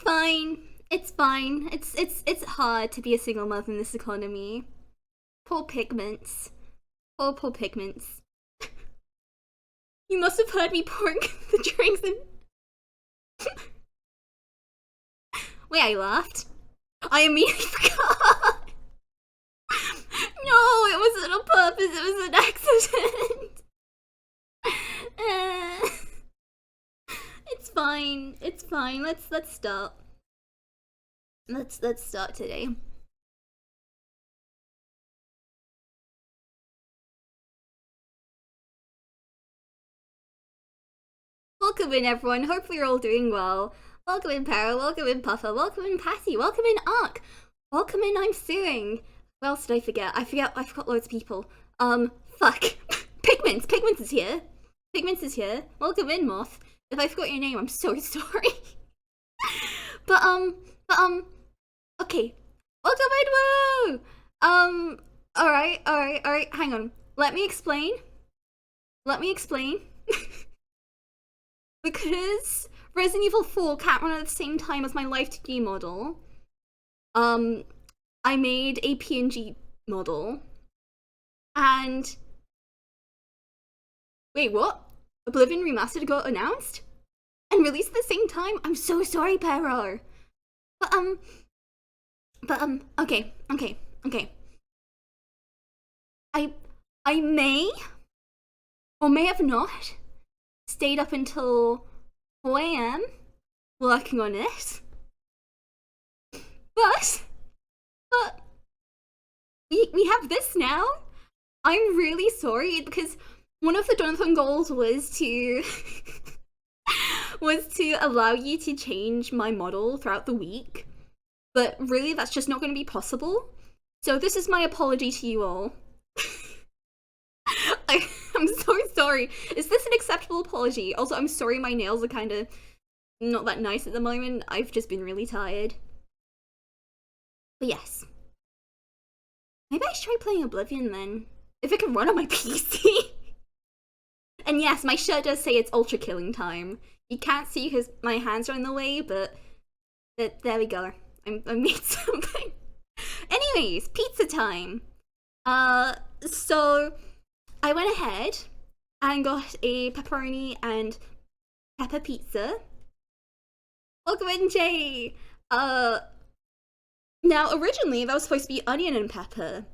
fine. It's fine. It's hard to be a single mother in this economy. Poor pigments. Poor pigments. You must have heard me pouring the drinks in. Wait, I laughed. I immediately forgot. No, it wasn't on purpose. It was an accident. It's fine. It's fine. Let's start. Let's start today. Welcome in, everyone. Hopefully you're all doing well. Welcome in, Para. Welcome in, Puffer. Welcome in, Patty. Welcome in, Ark. Welcome in, I'm suing. Who else did I forget? I forgot loads of people. Fuck. Pigments. Pigments is here. Pigments is here. Welcome in, Moth. If I forgot your name, I'm so sorry. but, okay. Welcome in, woo! Alright, hang on. Let me explain. Because Resident Evil 4 can't run at the same time as my Life 2D model, I made a PNG model, and... Wait, what? Oblivion Remastered got announced? And released at the same time? I'm so sorry, Pero! Okay. I may, or may have not, stayed up until 4 AM working on it. But we have this now. I'm really sorry because one of the Jonathan goals was to allow you to change my model throughout the week. But really that's just not going to be possible. So this is my apology to you all. I'm so sorry. Is this an acceptable apology? Also, I'm sorry my nails are kind of not that nice at the moment. I've just been really tired. But yes. Maybe I should try playing Oblivion then. If it can run on my PC. And yes, my shirt does say it's ultra killing time. You can't see because my hands are in the way, but there we go. I made something. Anyways, pizza time. So I went ahead and got a pepperoni and pepper pizza. Welcome in, Jay! Now, originally, that was supposed to be onion and pepper.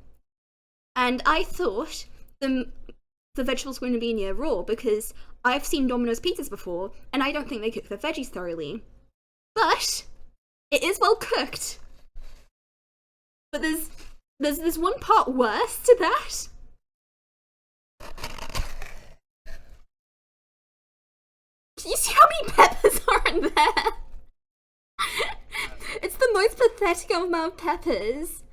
And I thought the vegetables were going to be near raw because I've seen Domino's pizzas before, and I don't think they cook their veggies thoroughly. But it is well cooked. But there's one part worse to that. Do you see how many peppers are in there? It's the most pathetic amount of peppers.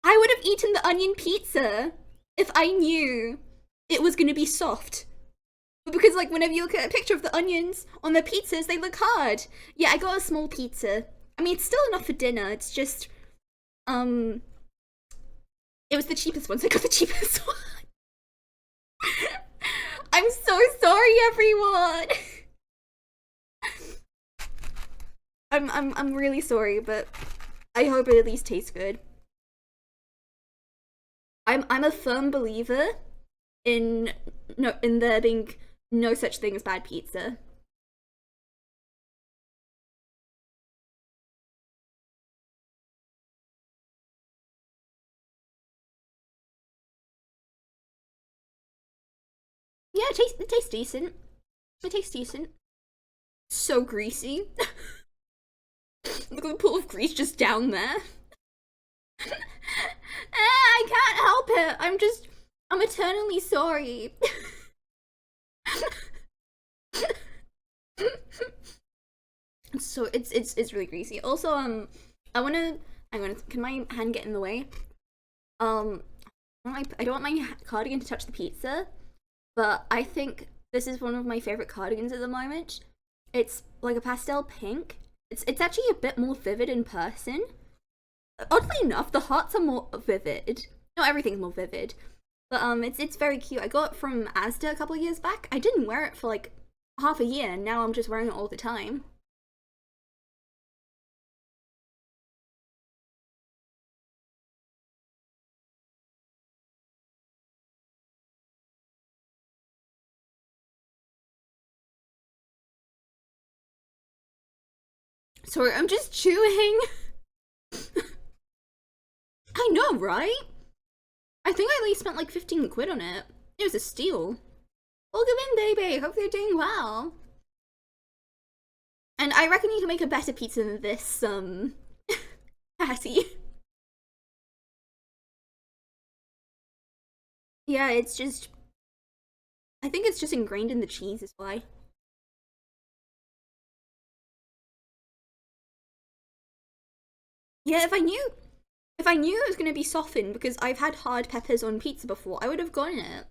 I would have eaten the onion pizza if I knew it was going to be soft. But because, like, whenever you look at a picture of the onions on the pizzas, they look hard. Yeah, I got a small pizza. I mean, it's still enough for dinner. It's just, it was the cheapest one, so I got the cheapest one. I'm so sorry, everyone. I'm really sorry, but I hope it at least tastes good. I'm a firm believer in there being no such thing as bad pizza. Yeah, it tastes decent. It tastes decent. So greasy. Look at the pool of grease just down there. I can't help it. I'm eternally sorry. So it's really greasy. Also, can my hand get in the way? I don't want my cardigan to touch the pizza, but I think this is one of my favorite cardigans at the moment. It's like a pastel pink. It's actually a bit more vivid in person. Oddly enough, the hearts are more vivid. Not everything's more vivid, but it's very cute. I got it from Asda a couple of years back. I didn't wear it for like half a year, and now I'm just wearing it all the time. Sorry, I'm just chewing. I know, right? I think I at least spent like 15 quid on it. It was a steal. Welcome in, baby. Hope you're doing well. And I reckon you can make a better pizza than this, patty. Yeah, it's just... I think it's just ingrained in the cheese is why. Yeah, if I knew it was gonna be softened because I've had hard peppers on pizza before, I would have gone it.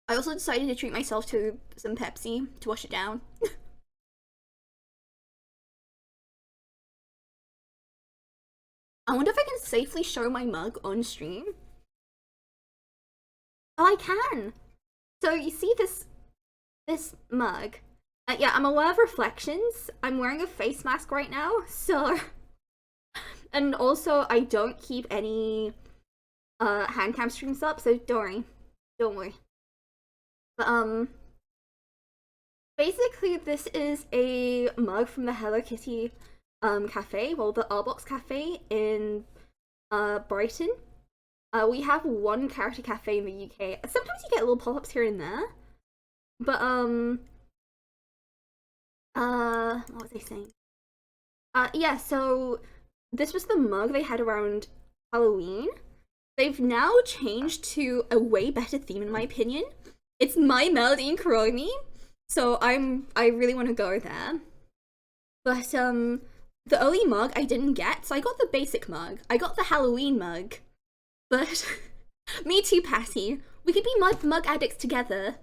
I also decided to treat myself to some Pepsi to wash it down. I wonder if I can safely show my mug on stream. Oh, I can. So you see this mug? Yeah, I'm aware of reflections. I'm wearing a face mask right now, so and also I don't keep any hand cam streams up, so don't worry. But basically this is a mug from the Hello Kitty cafe, well the Artbox cafe in Brighton. We have one character cafe in the UK. Sometimes you get little pop-ups here and there. But what was I saying? Yeah, so this was the mug they had around Halloween. They've now changed to a way better theme in my opinion. It's My Melody and Kuroni. So I really want to go there. But the early mug I didn't get, so I got the basic mug. I got the Halloween mug. But me too, Patty. We could be mug addicts together.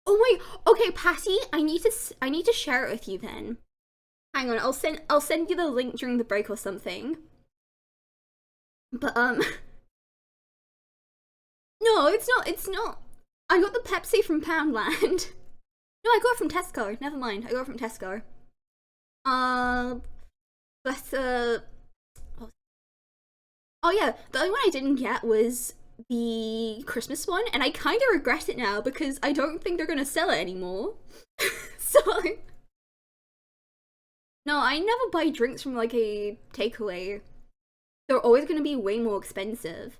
Oh wait, okay, Patty, I need to share it with you then. Hang on, I'll send you the link during the break or something. But no, it's not. I got the Pepsi from Poundland. No, I got it from Tesco. Never mind, I got it from Tesco. But oh yeah, the only one I didn't get was the Christmas one, and I kind of regret it now because I don't think they're gonna sell it anymore. So no, I never buy drinks from like a takeaway. They're always gonna be way more expensive.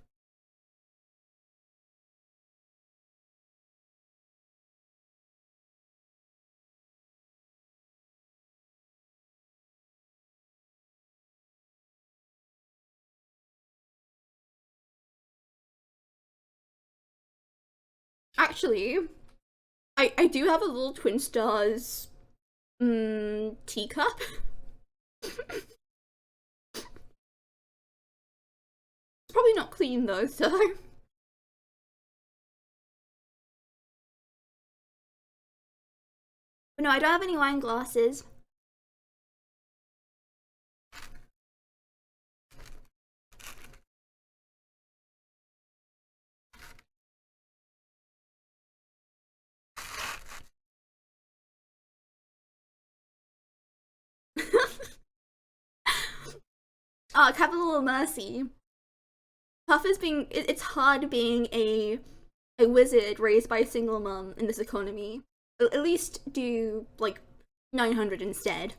Actually, I do have a little Twin Stars teacup. It's probably not clean though, so but no, I don't have any wine glasses. Oh, Capital of Mercy. Tough as being it's hard being a wizard raised by a single mum in this economy. At least do like 900 instead.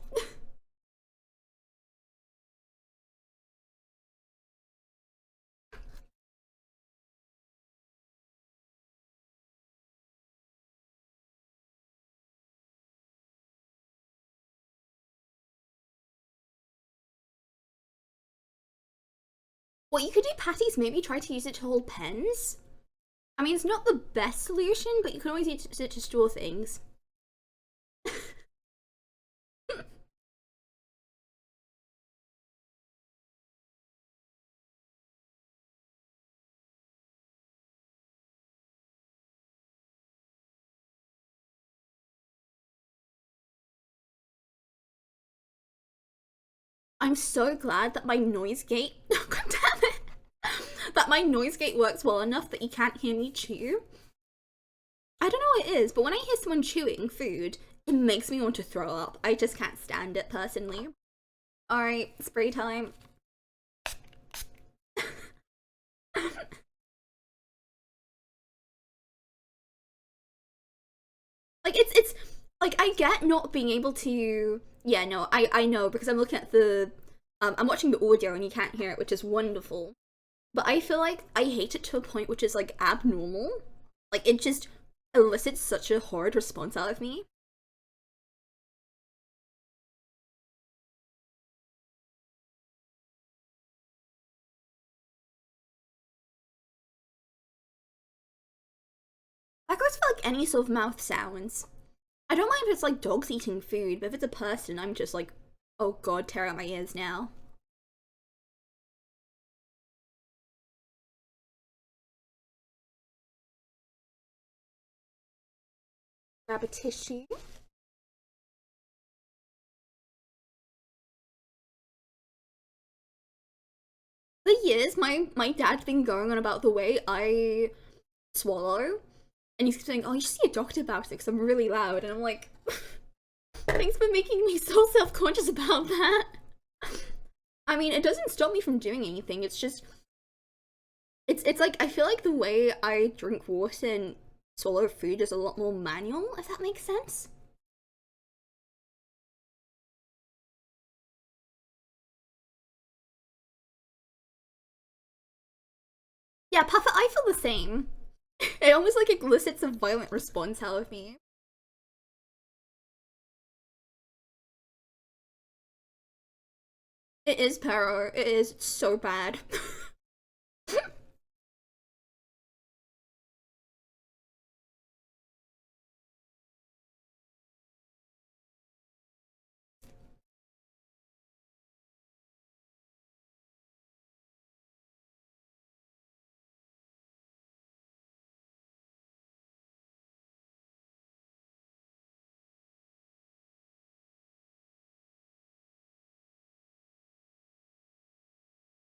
What you could do, Patty's maybe try to use it to hold pens. I mean, it's not the best solution, but you can always use it to store things. I'm so glad that my noise gate God damn it, that my noise gate works well enough that you can't hear me chew. I don't know what it is, but when I hear someone chewing food, it makes me want to throw up. I just can't stand it personally. Alright, spray time. like I get not being able to. Yeah, no, I know because I'm looking at the. I'm watching the audio and you can't hear it, which is wonderful. But I feel like I hate it to a point which is like abnormal. Like it just elicits such a horrid response out of me. That goes for like any sort of mouth sounds. I don't mind if it's like dogs eating food, but if it's a person, I'm just like, oh god, tear out my ears now. Grab a tissue. For years, my dad's been going on about the way I swallow, and he's saying, "Oh, you should see a doctor about it because I'm really loud." And I'm like, "Thanks for making me so self-conscious about that." I mean, it doesn't stop me from doing anything. It's just, it's like I feel like the way I drink water and swallow food is a lot more manual. If that makes sense. Yeah, Puffer, I feel the same. It almost like elicits a violent response out of me. It is Pero. It is so bad.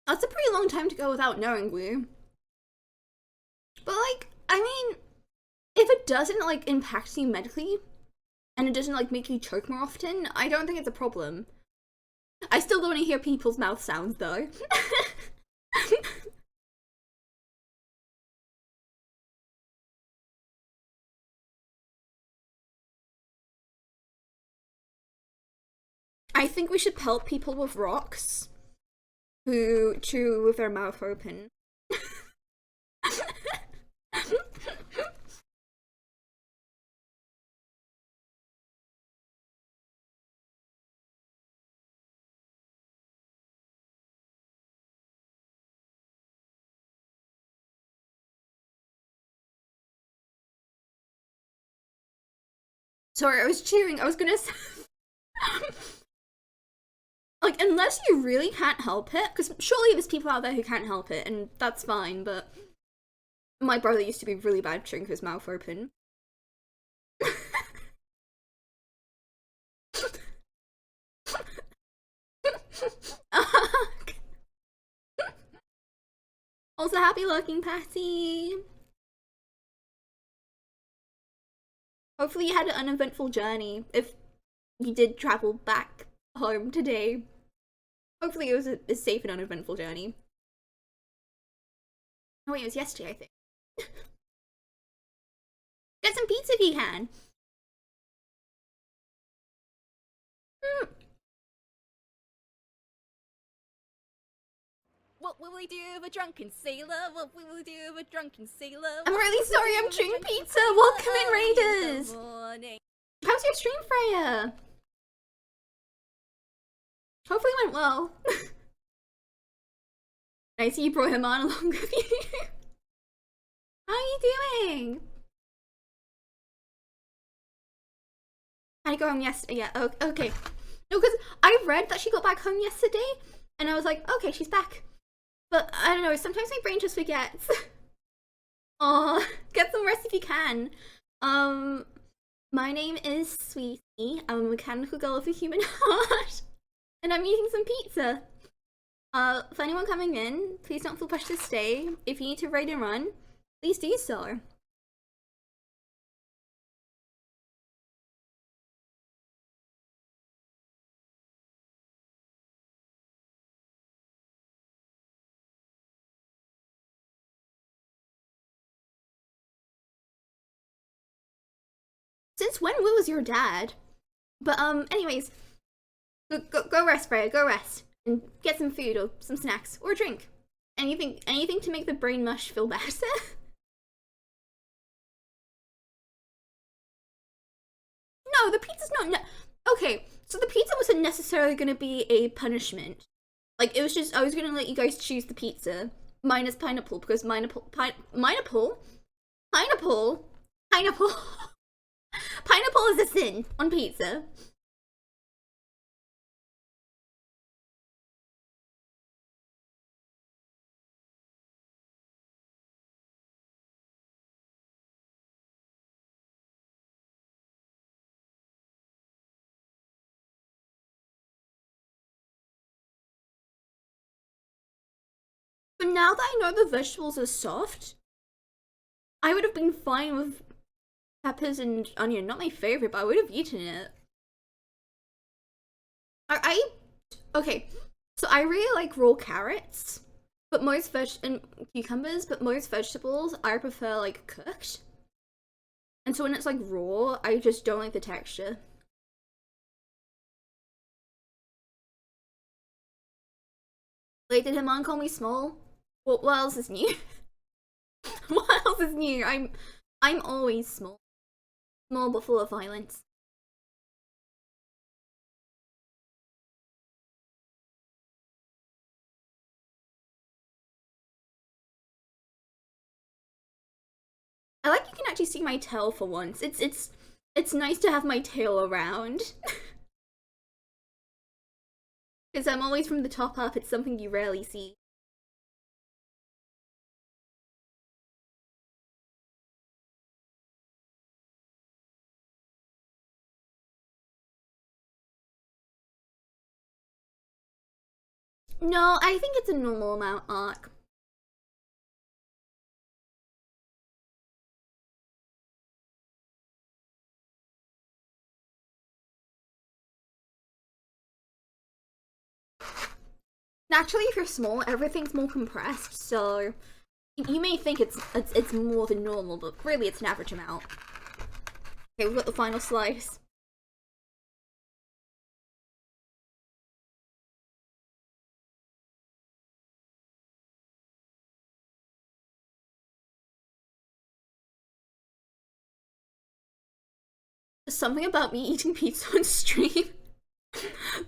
That's a pretty long time to go without knowing Woo. But like, I mean, if it doesn't like impact you medically and it doesn't like make you choke more often, I don't think it's a problem. I still don't want to hear people's mouth sounds though. I think we should pelt people with rocks who chew with their mouth open. Sorry, I was chewing. I was gonna say. Like, unless you really can't help it, because surely there's people out there who can't help it, and that's fine, but my brother used to be really bad chewing with his mouth open. Also, happy looking, Patty. Hopefully, you had an uneventful journey. If you did travel back home today, hopefully, it was a safe and uneventful journey. Oh, wait, it was yesterday, I think. Get some pizza if you can. Mm. What will we do with a drunken sailor? What will we do with a drunken sailor? I'm really sorry, I'm chewing pizza. Welcome in, Raiders. How's your stream, Freya? Hopefully it went well. I see you brought him on along with you. How are you doing? I go home yesterday. Yeah, okay. No, because I read that she got back home yesterday, and I was like, okay, she's back. But I don't know, sometimes my brain just forgets. Aw, get some rest if you can. Um, my name is Sweetie. I'm a mechanical girl with a human heart. And I'm eating some pizza. For anyone coming in, please don't feel pressured to stay. If you need to raid and run, please do so. Since when was your dad? But anyways, go rest, Freya. Go rest and get some food or some snacks or a drink. Anything to make the brain mush feel better. No, the pizza's not. Okay, so the pizza wasn't necessarily going to be a punishment. Like, it was just, I was going to let you guys choose the pizza minus pineapple because pineapple pineapple is a sin on pizza. But now that I know the vegetables are soft, I would have been fine with peppers and onion. Not my favorite, but I would have eaten it. I okay, so I really like raw carrots, but most and cucumbers, but most vegetables I prefer like cooked. And so when it's like raw, I just don't like the texture. Like, did Himan call me small? What else is new? What else is new? I'm always small. Small but full of violence. I like you can actually see my tail for once. It's nice to have my tail around. Because I'm always from the top up, it's something you rarely see. No, I think it's a normal amount arc. Naturally, if you're small, everything's more compressed, so you may think it's more than normal, but really it's an average amount. Okay, we've got the final slice. Something about me eating pizza on stream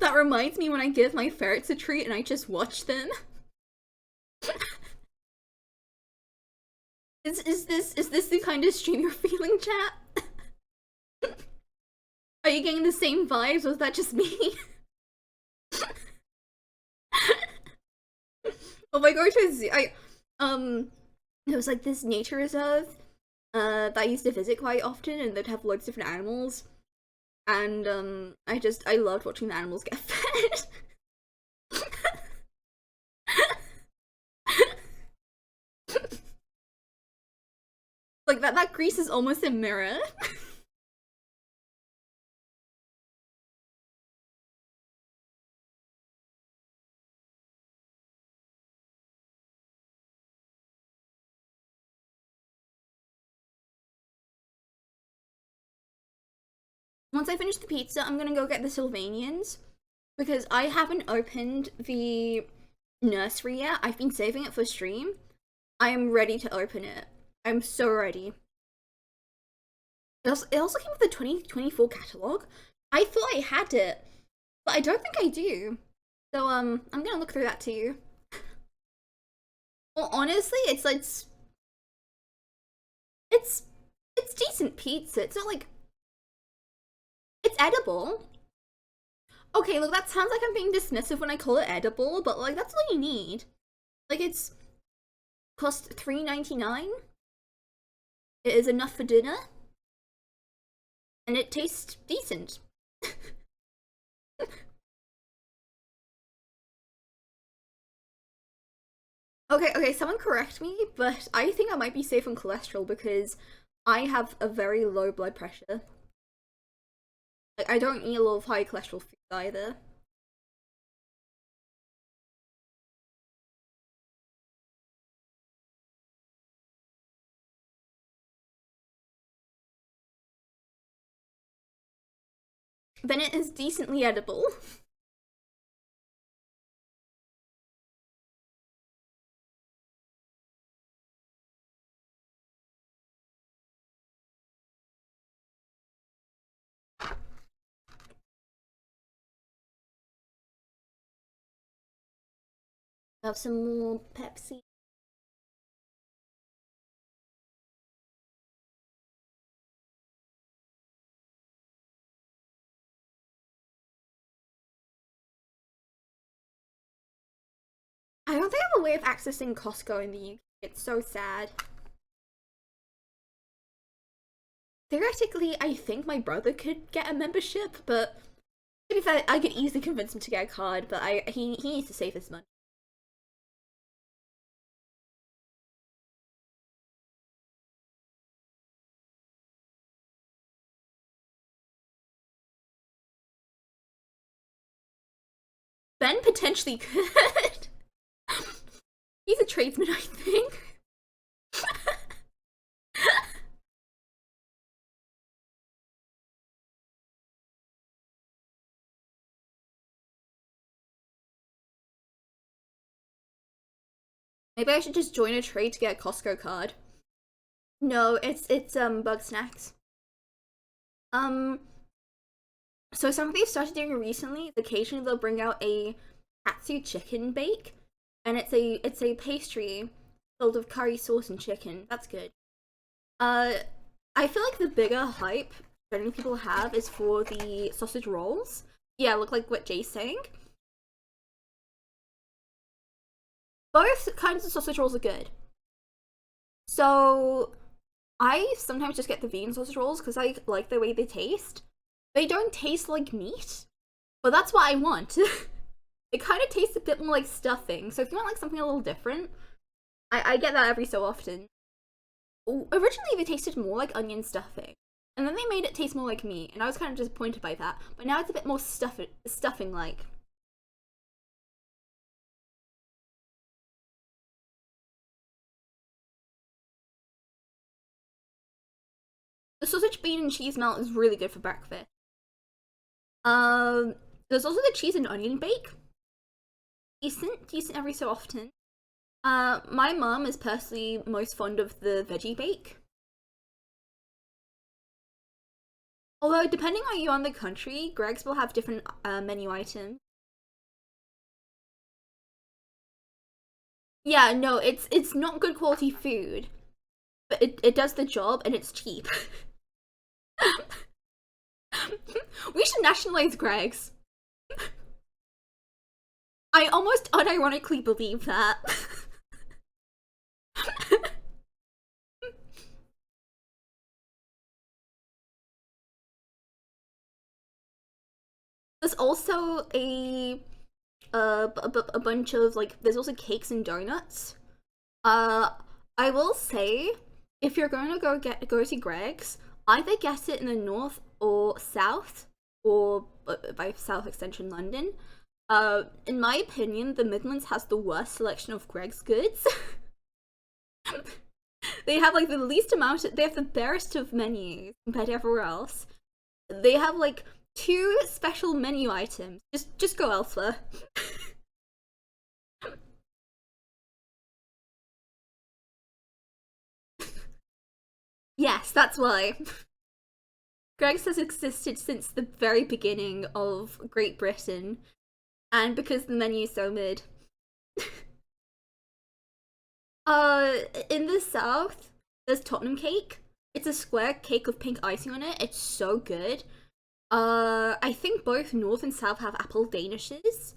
that reminds me when I give my ferrets a treat and I just watch them. Is this the kind of stream you're feeling, chat? Are you getting the same vibes, or is that just me? Oh my gosh, there was like this nature reserve that I used to visit quite often, and they'd have loads of different animals. And I loved watching the animals get fed. Like that grease is almost a mirror. Once I finish the pizza, I'm gonna go get the Sylvanians because I haven't opened the nursery yet. I've been saving it for stream. I am ready to open it. I'm so ready. It also came with the 2024 catalog. I thought I had it, but I don't think I do. So I'm gonna look through that too. Well, honestly, it's decent pizza. It's not like it's edible. Okay, look, that sounds like I'm being dismissive when I call it edible, but like that's all you need. Like it's cost $3.99. It is enough for dinner, and it tastes decent. Okay, someone correct me, but I think I might be safe on cholesterol because I have a very low blood pressure. Like, I don't eat a lot of high cholesterol food either. then it is decently edible. Have some more Pepsi. I don't think I have a way of accessing Costco in the UK. It's so sad. Theoretically, I think my brother could get a membership, but to be fair, I could easily convince him to get a card, but he needs to save his money. Ben potentially could. He's a tradesman, I think. Maybe I should just join a trade to get a Costco card. No, it's Bug Snacks. Um, so something they've started doing recently is occasionally they'll bring out a katsu chicken bake, and it's a pastry filled with curry sauce and chicken. That's good. Uh, I feel like the bigger hype generally people have is for the sausage rolls. Yeah, look like what Jay's saying. Both kinds of sausage rolls are good. So I sometimes just get the vegan sausage rolls because I like the way they taste. They don't taste like meat, but that's what I want. It kind of tastes a bit more like stuffing. So if you want like something a little different, I get that every so often. Originally, they tasted more like onion stuffing, and then they made it taste more like meat, and I was kind of disappointed by that. But now it's a bit more stuffing like. The sausage, bean, and cheese melt is really good for breakfast. Um, there's also the cheese and onion bake. Decent every so often. My mum is personally most fond of the veggie bake. Although, depending on you on the country, Greg's will have different menu items. Yeah, no, it's not good quality food, but it does the job and it's cheap. We should nationalize Greg's. I almost unironically believe that. There's also a bunch of like there's also cakes and donuts. Uh, I will say if you're going to go to Greg's, either get it in the north or south, or by south extension London. In my opinion, the Midlands has the worst selection of Greg's goods. They have like the least amount. They have the barest of menus compared to everywhere else. They have like two special menu items. Just go elsewhere. Yes, that's why. Greg's has existed since the very beginning of Great Britain, and because the menu's so mid. In the south, there's Tottenham cake. It's a square cake with pink icing on it. It's so good. I think both north and south have apple danishes.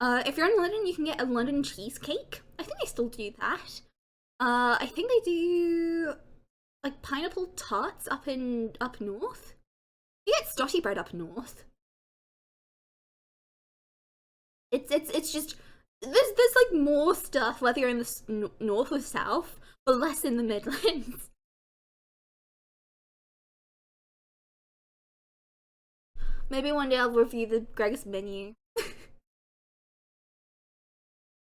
If you're in London, you can get a London cheesecake. I think they still do that. I think they do like pineapple tarts up north. You get stotty bread up north. It's just there's like more stuff whether you're in the north or south, but less in the Midlands. Maybe one day I'll review the Greg's menu.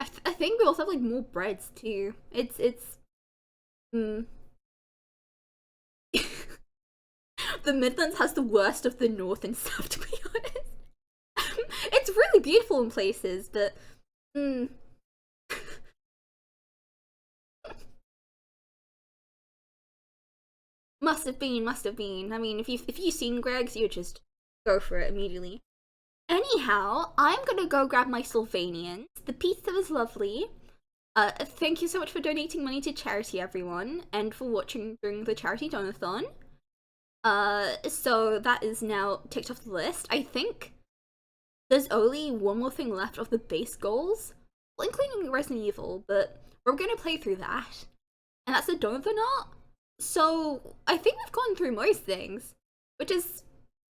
I think we also have like more breads too. It's mm. the Midlands has the worst of the North and South, to be honest. It's really beautiful in places, but must have been. I mean, if you've seen Greg's, you just go for it immediately. Anyhow, I'm gonna go grab my Sylvanians. The pizza was lovely. Thank you so much for donating money to charity, everyone, and for watching during the charity donathon. So that is now ticked off the list. I think there's only one more thing left of the base goals, well, including Resident Evil, but we're gonna play through that. And that's the Donathon. So I think we've gone through most things, which is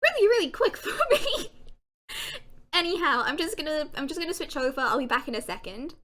really quick for me. Anyhow, I'm just gonna switch over. I'll be back in a second.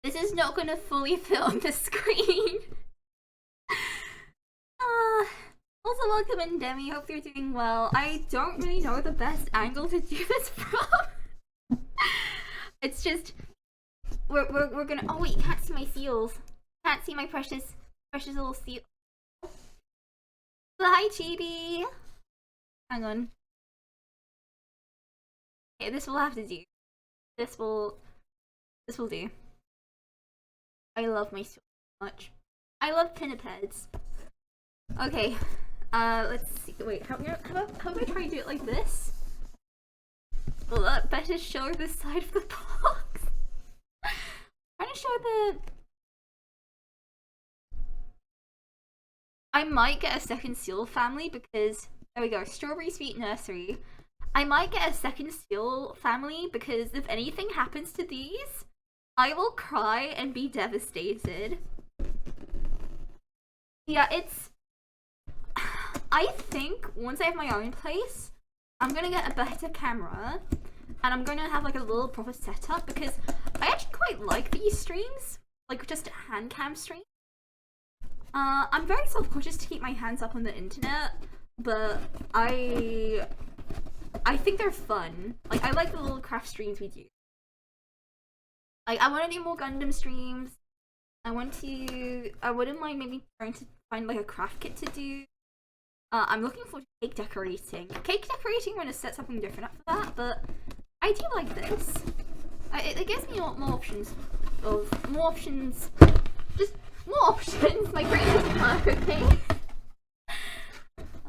This is not gonna fully fit on the screen. Also, welcome in, Demi. Hope you're doing well. I don't really know the best angle to do this from. It's just we're gonna. Oh wait, you can't see my seals. Can't see my precious little seal. So, hi, Chibi. Hang on. Okay, this will have to do. This will do. I love my seal so much. I love pinnipeds. Okay, let's see. Wait, how do I try to do it like this? Will that better show the side of the box? Trying to show the. I might get a second seal family because there we go. Strawberry Sweet Nursery. I might get a second seal family because if anything happens to these, I will cry and be devastated. Yeah, it's. I think once I have my own place, I'm gonna get a better camera and I'm gonna have like a little proper setup because I actually quite like these streams, like just hand cam streams. I'm very self-conscious to keep my hands up on the internet, but I think they're fun. Like, I like the little craft streams we do. Like, I want to do more Gundam streams. I wouldn't mind maybe trying to find like a craft kit to do. I'm looking forward to cake decorating. Cake decorating, I'm gonna set something different up for that, but I do like this. It gives me more options. Just more options. My brain doesn't work, okay?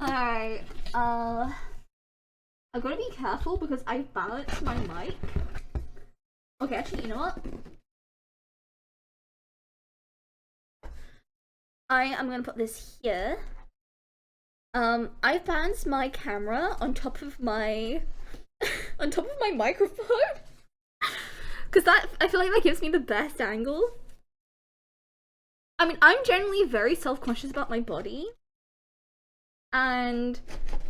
Alright, I've gotta be careful because I balanced my mic. Okay, actually, you know what? I am gonna put this here. I balanced my camera on top of my on top of my microphone because that I feel like that gives me the best angle. I mean, I'm generally very self-conscious about my body, and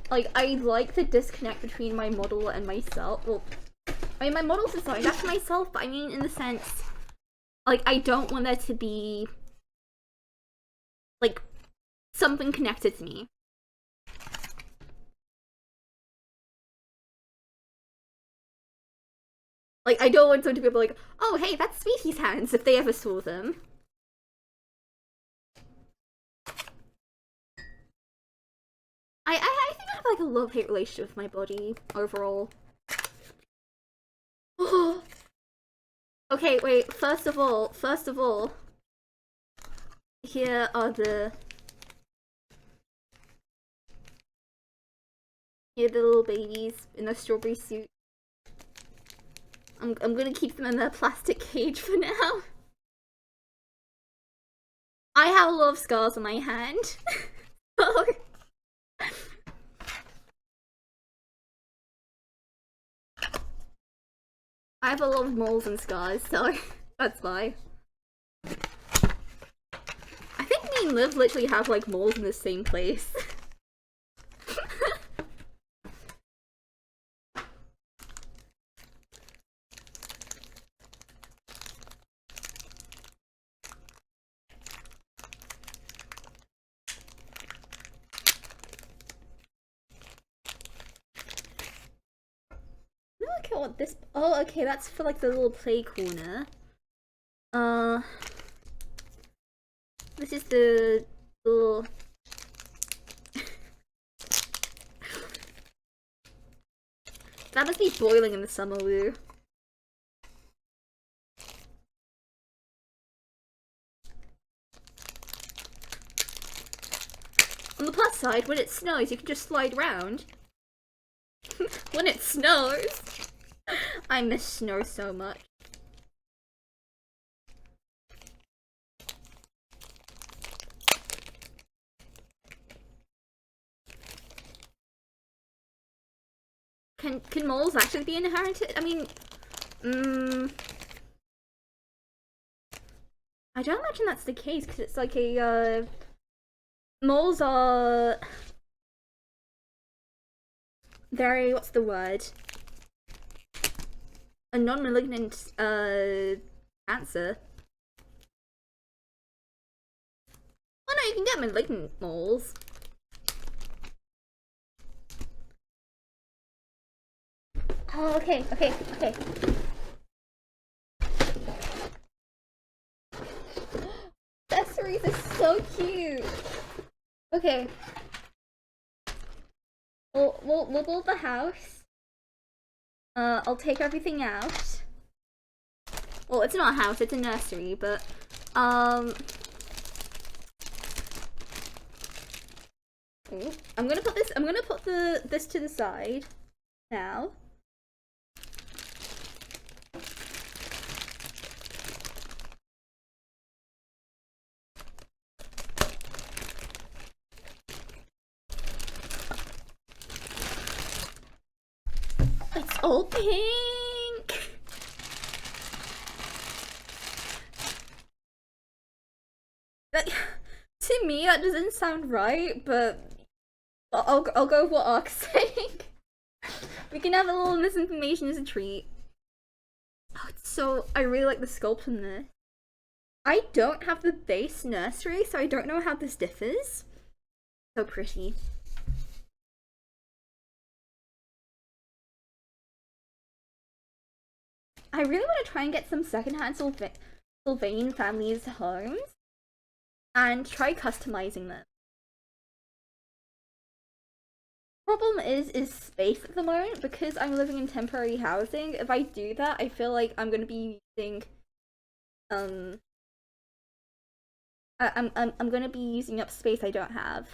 like I like the disconnect between my model and myself. Well, I mean, my model's designed after myself, but I mean in the sense, like, I don't want there to be like something connected to me. Like, I don't want someone to be able to, like, oh, hey, that's Sweetie's hands, if they ever saw them. I think I have, like, a love-hate relationship with my body, overall. Okay, wait, first of all, here are the little babies in a strawberry suit. I'm gonna keep them in their plastic cage for now. I have a lot of scars on my hand. I have a lot of moles and scars, so that's why. I think me and Liv literally have like moles in the same place. Look at what this. Oh, okay, that's for like the little play corner. This is the little. That must be boiling in the summer, Lou. On the plus side, when it snows, you can just slide around. When it snows! I miss snow so much. Can moles actually be inherited? I mean, I don't imagine that's the case because it's like a moles are very, what's the word? A non-malignant cancer. Oh no, you can get malignant moles. Oh, okay. Accessories is so cute. Okay. We'll build the house. I'll take everything out. Well, it's not a house, it's a nursery, but I'm gonna put this to the side now. It's all pink. That, to me, that doesn't sound right, but I'll go with what Ark's saying. We can have a little misinformation as a treat. Oh, it's so. I really like the sculpt in this. I don't have the base nursery, so I don't know how this differs. So pretty. I really want to try and get some secondhand Sylvanian families' homes and try customizing them. Problem is space at the moment because I'm living in temporary housing. If I do that, I feel like I'm gonna be using I'm gonna be using up space I don't have.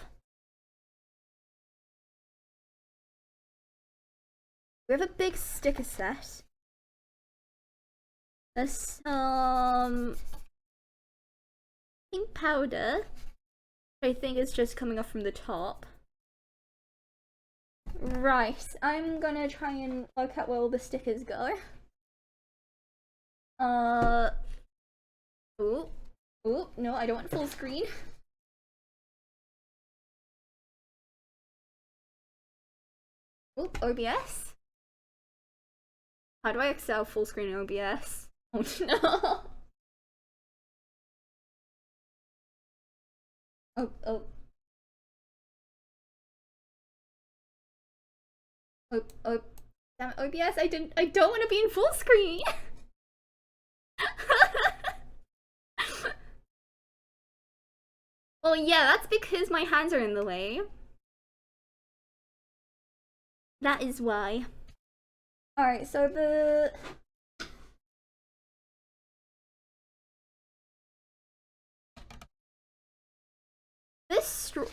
We have a big sticker set. There's some pink powder, which I think is just coming off from the top. Right, I'm gonna try and work out where all the stickers go. Ooh, ooh, no, I don't want full screen. Ooh, OBS. How do I excel full screen in OBS? Oh no. Oh, oh. Oh, oh. Damn it, OBS, I don't want to be in full screen. Well, yeah, that's because my hands are in the way. That is why. Alright, so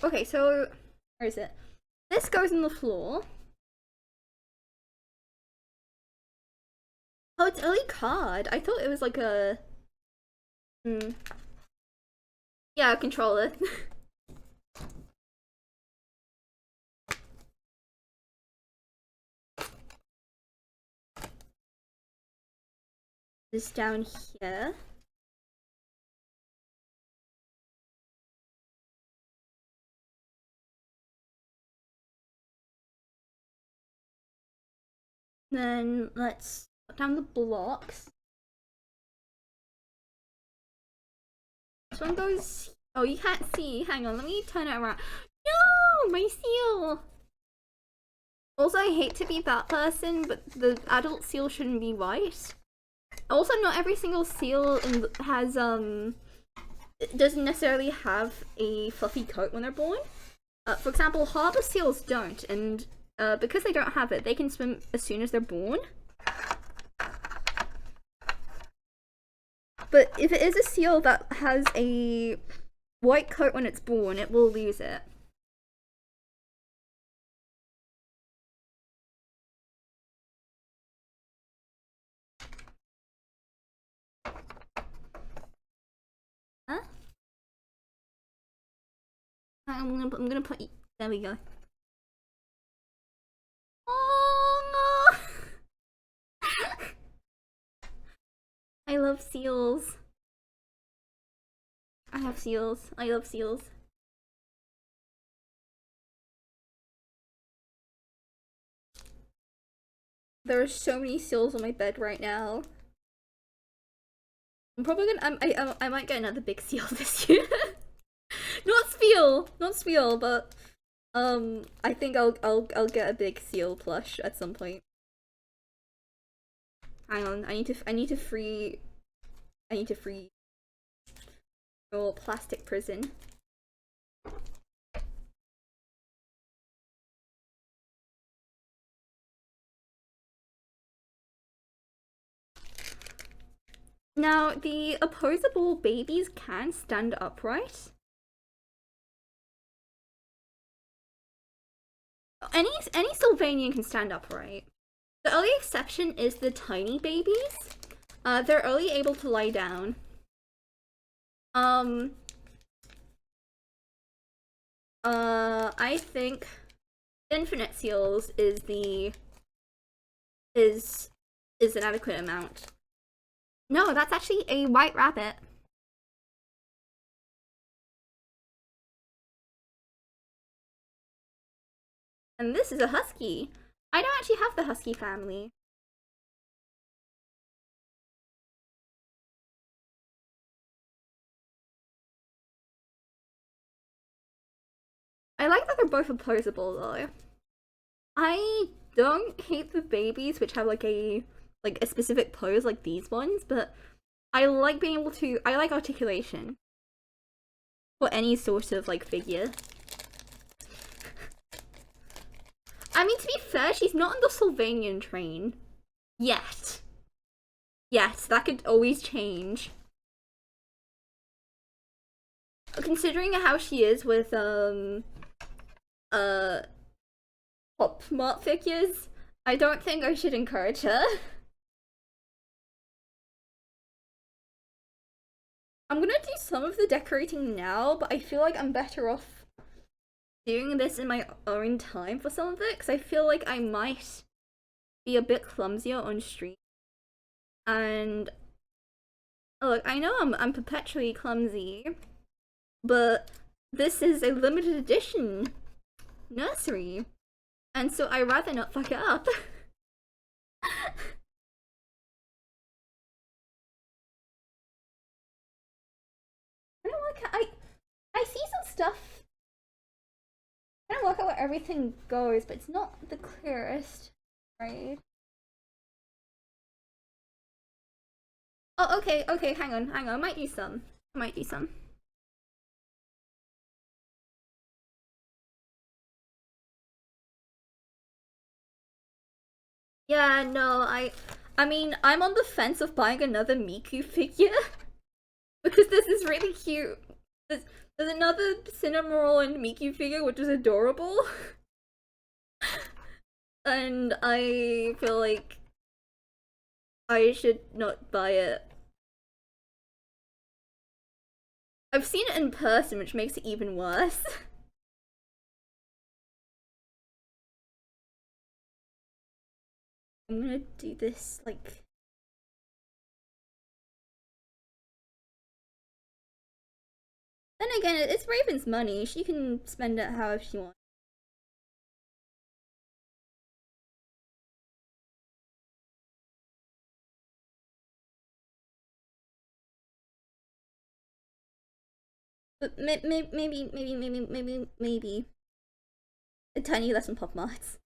okay, so where is it? This goes in the floor. Oh, it's early card. I thought it was like a yeah, a controller. This down here. Then let's put down the blocks. This one goes. Oh, you can't see. Hang on, let me turn it around. No, my seal. Also, I hate to be that person, but the adult seal shouldn't be white. Also, not every single seal has doesn't necessarily have a fluffy coat when they're born. For example, harbor seals don't, and because they don't have it, they can swim as soon as they're born. But if it is a seal that has a white coat when it's born, it will lose it. Huh? I'm gonna put. There we go. Oh no! I love seals. I have seals. I love seals. There are so many seals on my bed right now. I'm probably gonna. I might get another big seal this year. Not spiel, but I think I'll get a big seal plush at some point. Hang on, I need to free your plastic prison. Now, the opposable babies can stand upright. Any Sylvanian can stand upright. The only exception is the tiny babies. They're only able to lie down. I think infinite seals is an adequate amount. No, that's actually a white rabbit. And this is a husky. I don't actually have the husky family. I like that they're both opposable though. I don't hate the babies which have like a specific pose like these ones, but I like being able to I like articulation for any sort of like figure. I mean, to be fair, she's not on the Sylvanian train yet. Yes, that could always change. Considering how she is with pop smart figures, I don't think I should encourage her. I'm gonna do some of the decorating now, but I feel like I'm better off doing this in my own time for some of it, because I feel like I might be a bit clumsier on stream. And look, I know I'm perpetually clumsy, but this is a limited edition nursery, and so I'd rather not fuck it up. I don't work out, I see some stuff. I don't work out where everything goes, but it's not the clearest, right? Oh, okay, hang on. I might do some. Yeah, no, I mean, I'm on the fence of buying another Miku figure because this is really cute. There's another Cinnamoroll and Miku figure which is adorable. And I feel like I should not buy it. I've seen it in person, which makes it even worse. I'm gonna do this, like... Then again, it's Raven's money. She can spend it however she wants. But maybe a tiny less than Pop Marts.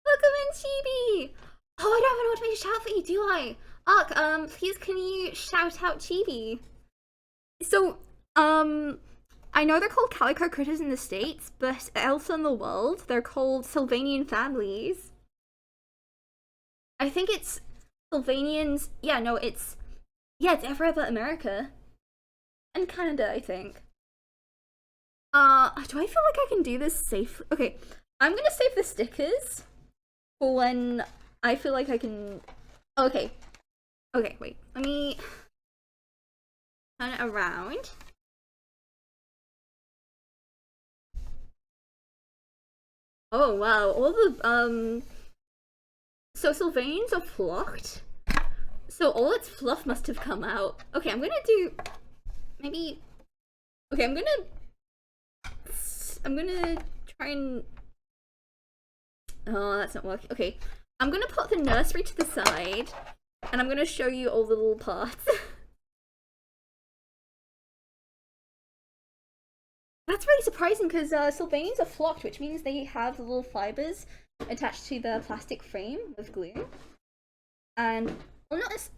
Welcome in, Chibi! Oh, I don't even know what to make a shout for you, do I? Ark, please can you shout out Chibi? So, I know they're called Calico Critters in the States, but elsewhere in the world, they're called Sylvanian families. I think it's Sylvanians. Yeah, no, it's everywhere but America and Canada, I think. Do I feel like I can do this safely? Okay, I'm gonna save the stickers for when I feel like I can. Okay, wait. Let me turn it around. Oh wow, all the so Sylvanians are flocked. So all its fluff must have come out. Okay, I'm gonna do maybe. Okay, I'm gonna try and. Oh, that's not working. Okay, I'm gonna put the nursery to the side, and I'm gonna show you all the little parts. That's really surprising because Sylvanians are flocked, which means they have the little fibers attached to the plastic frame with glue. And well, it's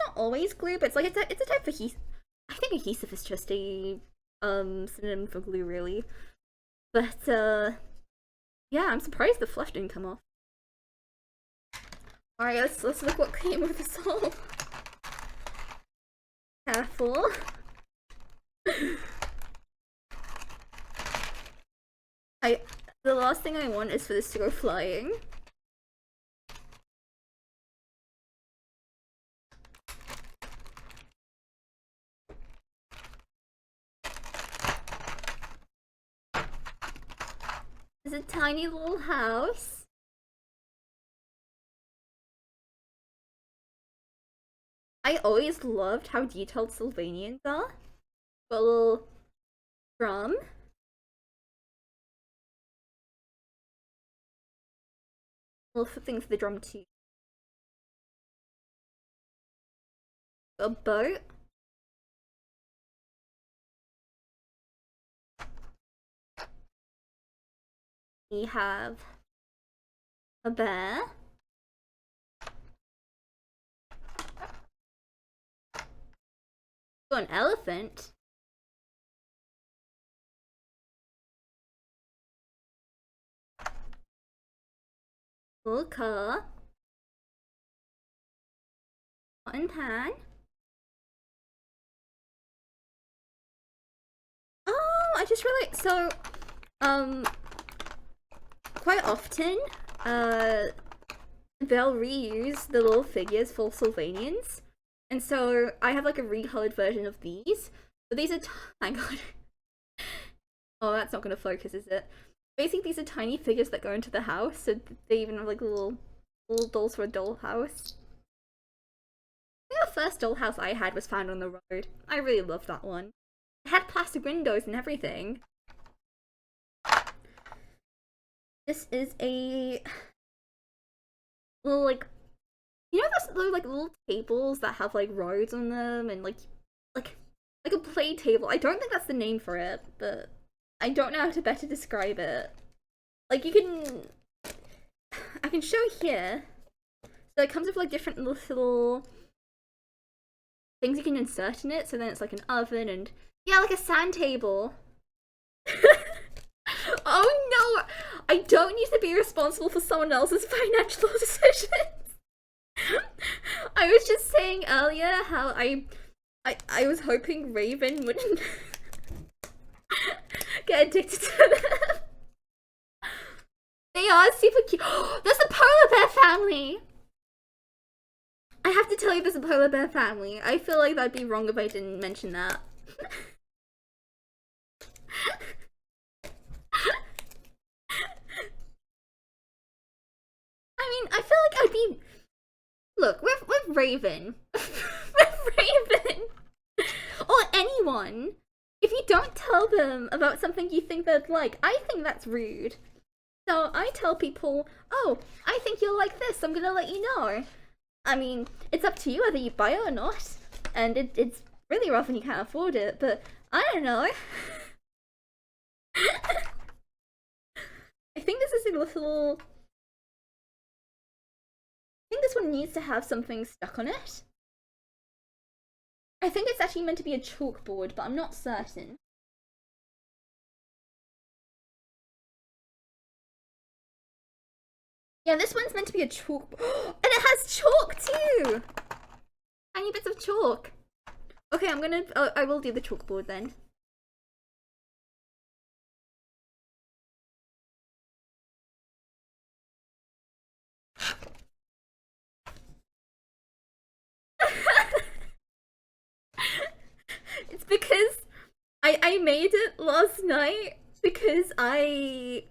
not always glue, but it's like it's a type of adhesive. I think adhesive is just a synonym for glue, really. But yeah, I'm surprised the fluff didn't come off. All right, let's look what came with this all. Careful. The last thing I want is for this to go flying. It's a tiny little house. I always loved how detailed Sylvanians are. Got a little drum. Little thing for the drum too. A boat. We have a bear. Got an elephant. Little car. Cotton pan. Oh, I just realized. So, quite often, they'll reuse the little figures for Sylvanians. And so I have like a recolored version of these. But these are thank God. Oh, that's not gonna focus, is it? Basically, these are tiny figures that go into the house, so they even have like little dolls for a dollhouse. I think the first dollhouse I had was found on the road. I really loved that one. It had plastic windows and everything. This is a little like, you know those like little tables that have like roads on them and like like a play table. I don't think that's the name for it, but I don't know how to better describe it. Like you can, I can show here. So it comes with like different little things you can insert in it. So then it's like an oven and yeah, like a sand table. Oh no! I don't need to be responsible for someone else's financial decisions. I was just saying earlier how I was hoping Raven wouldn't get addicted to them. They are super cute. There's a polar bear family! I have to tell you there's a polar bear family. I feel like that'd be wrong if I didn't mention that. I mean, I feel like I'd be. Look, with Raven. With Raven. Or anyone. If you don't tell them about something you think they'd like, I think that's rude. So I tell people, oh, I think you'll like this, I'm gonna let you know. I mean, it's up to you whether you buy it or not. And it's really rough when you can't afford it, but I don't know. I think this is a little. I think this one needs to have something stuck on it. I think it's actually meant to be a chalkboard, but I'm not certain. Yeah, this one's meant to be a chalkboard. And it has chalk too! Tiny bits of chalk. Okay, I will do the chalkboard then. It's because I made it last night because I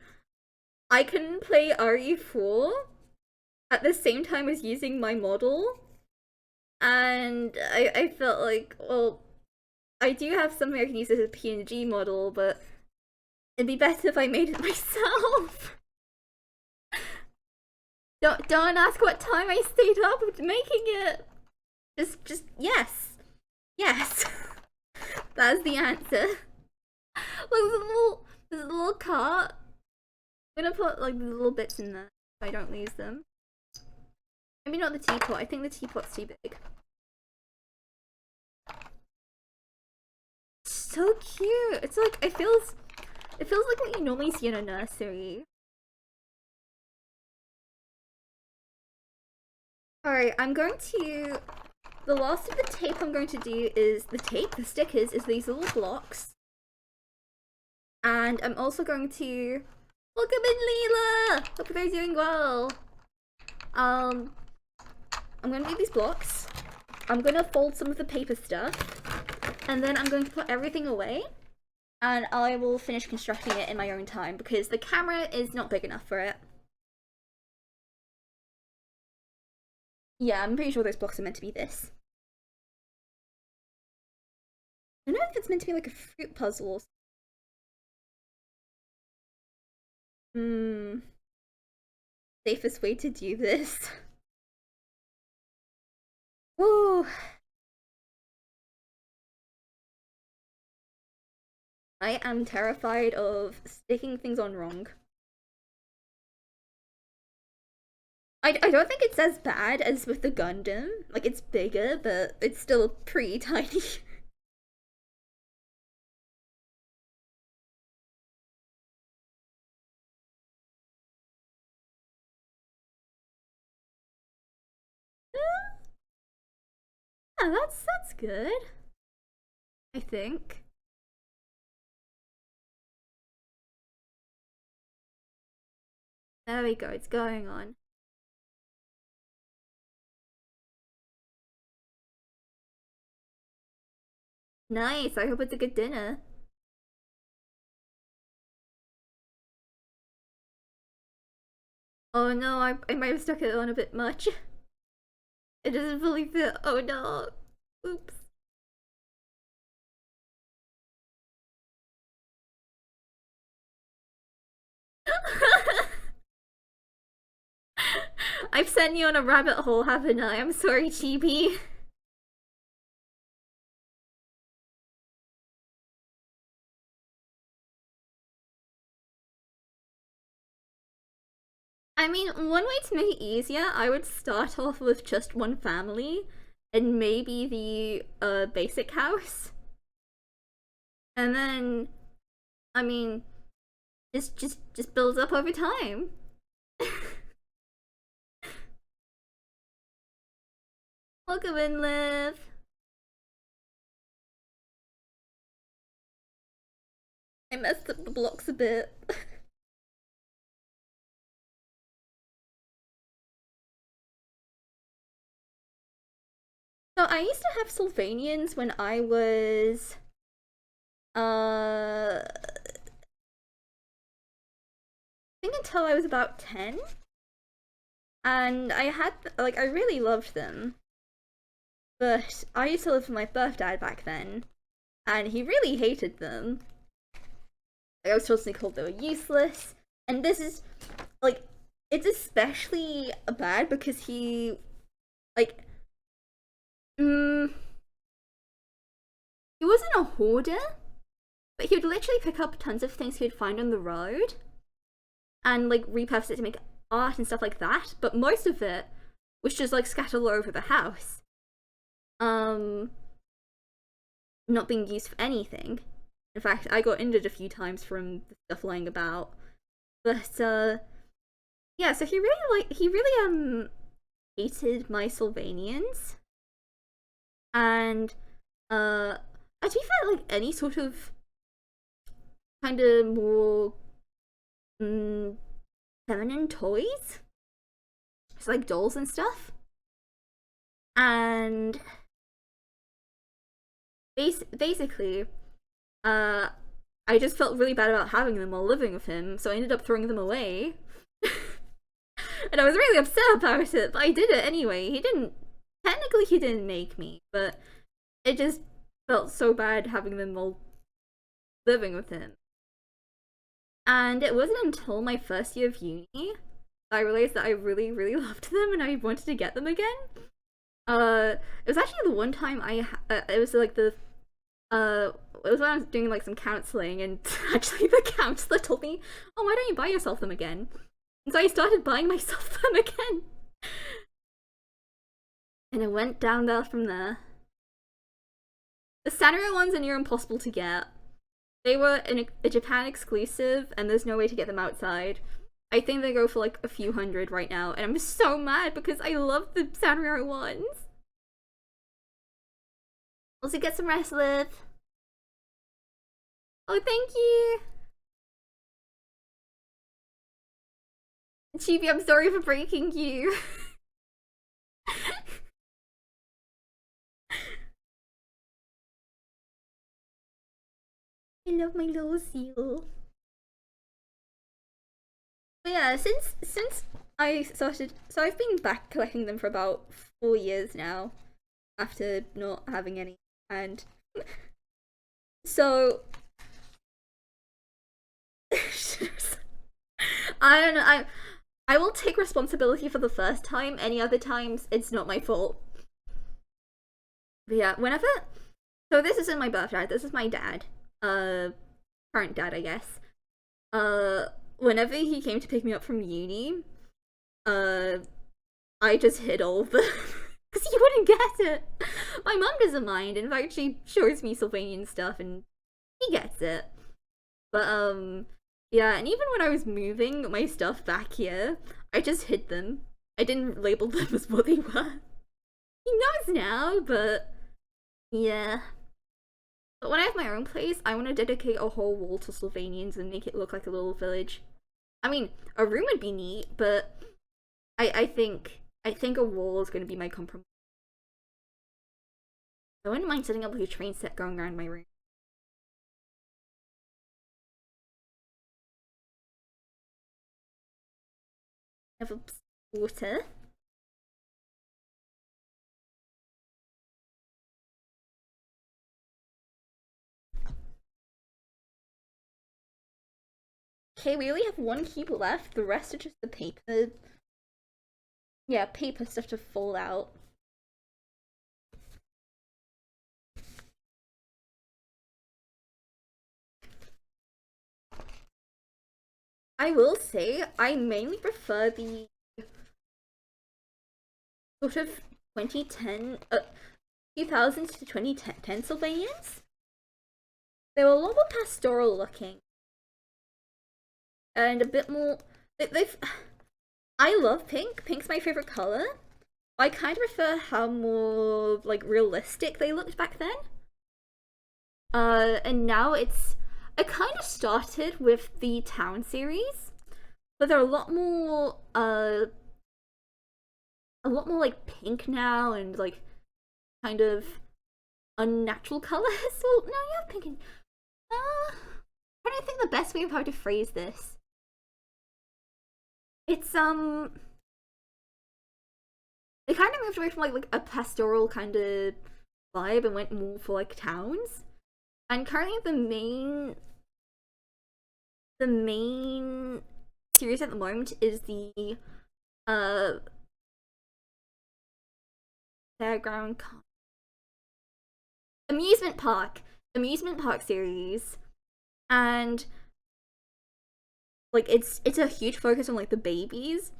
couldn't play RE4 at the same time as using my model. And I felt like, well, I do have something I can use as a PNG model, but it'd be better if I made it myself. Don't ask what time I stayed up making it. Just yes. Yes. That's the answer. Look, there's a little cart. I'm gonna put like the little bits in there so I don't lose them. Maybe not the teapot. I think the teapot's too big. So cute. It's like it feels like what you normally see in a nursery. Alright, I'm going to. The last of the tape I'm going to do is the stickers, is these little blocks. And I'm also going to. Welcome in, Leela! Hope you guys are doing well. I'm gonna do these blocks. I'm gonna fold some of the paper stuff. And then I'm going to put everything away. And I will finish constructing it in my own time because the camera is not big enough for it. Yeah, I'm pretty sure those blocks are meant to be this. I don't know if it's meant to be like a fruit puzzle or something. Safest way to do this. Whoa. I am terrified of sticking things on wrong. I don't think it's as bad as with the Gundam. Like, it's bigger, but it's still pretty tiny. Yeah, that's good. I think. There we go, it's going on. Nice, I hope it's a good dinner. Oh no, I might have stuck it on a bit much. It doesn't fully fit. Oh no. Oops. I've sent you on a rabbit hole, haven't I? I'm sorry, Chibi. I mean, one way to make it easier, I would start off with just one family and maybe the basic house. And then I mean, just builds up over time. Welcome in, Liv. I messed up the blocks a bit. So I used to have Sylvanians when I was I think until I was about 10. And I had like I really loved them. But I used to live with my birth dad back then, and he really hated them. Like, I was constantly told they were useless. And this is like it's especially bad because he like he wasn't a hoarder, but he would literally pick up tons of things he would find on the road and like repurpose it to make art and stuff like that. But most of it was just like scattered all over the house. Not being used for anything. In fact, I got injured a few times from the stuff lying about. But yeah, so he really hated my Sylvanians. And to be fair, like any sort of kind of more feminine toys, just like dolls and stuff. And basically, I just felt really bad about having them while living with him, so I ended up throwing them away. And I was really upset about it, but I did it anyway. Technically he didn't make me, but it just felt so bad having them all living with him. And it wasn't until my first year of uni that I realized that I really, really loved them and I wanted to get them again. It was actually the one time it was like the it was when I was doing like some counseling, and actually the counselor told me, "Oh, why don't you buy yourself them again?" And so I started buying myself them again, and it went down there from there. The Sanrio ones are near impossible to get. They were a Japan exclusive, and there's no way to get them outside. I think they go for like a few hundred right now, and I'm so mad because I love the Sanrio ones. Also, get some rest, Liv. Oh, thank you! Chibi, I'm sorry for breaking you. I love my little seal. But yeah, since I started, so I've been back collecting them for about 4 years now, after not having any, and so I don't know. I will take responsibility for the first time. Any other times, it's not my fault. But yeah, whenever. So this isn't my birth dad. This is my dad. Current dad, I guess. Whenever he came to pick me up from uni, I just hid all of them because he wouldn't get it. My mum doesn't mind. In fact, she shows me Sylvanian stuff, and he gets it. But yeah, and even when I was moving my stuff back here, I just hid them. I didn't label them as what they were. He knows now, but yeah. But when I have my own place, I want to dedicate a whole wall to Sylvanians and make it look like a little village. I mean, a room would be neat, but I think a wall is going to be my compromise. I wouldn't mind setting up like a train set going around my room. I have a water. Okay, we only have one cube left. The rest are just the paper. Yeah, paper stuff to fold out. I will say, I mainly prefer the sort of 2010, 2000s to 2010 Sylvanians. They were a lot more pastoral looking. And a bit more. They've. I love pink. Pink's my favorite color. I kind of prefer how more like realistic they looked back then. And now it's. I kind of started with the Town series, but they're a lot more like pink now and like kind of unnatural colors. Well, no, you have pink and I don't think the best way of how to phrase this. It's they kind of moved away from like a pastoral kind of vibe and went more for like towns. And currently the main series at the moment is the uh fairground amusement park series, and like it's a huge focus on like the babies,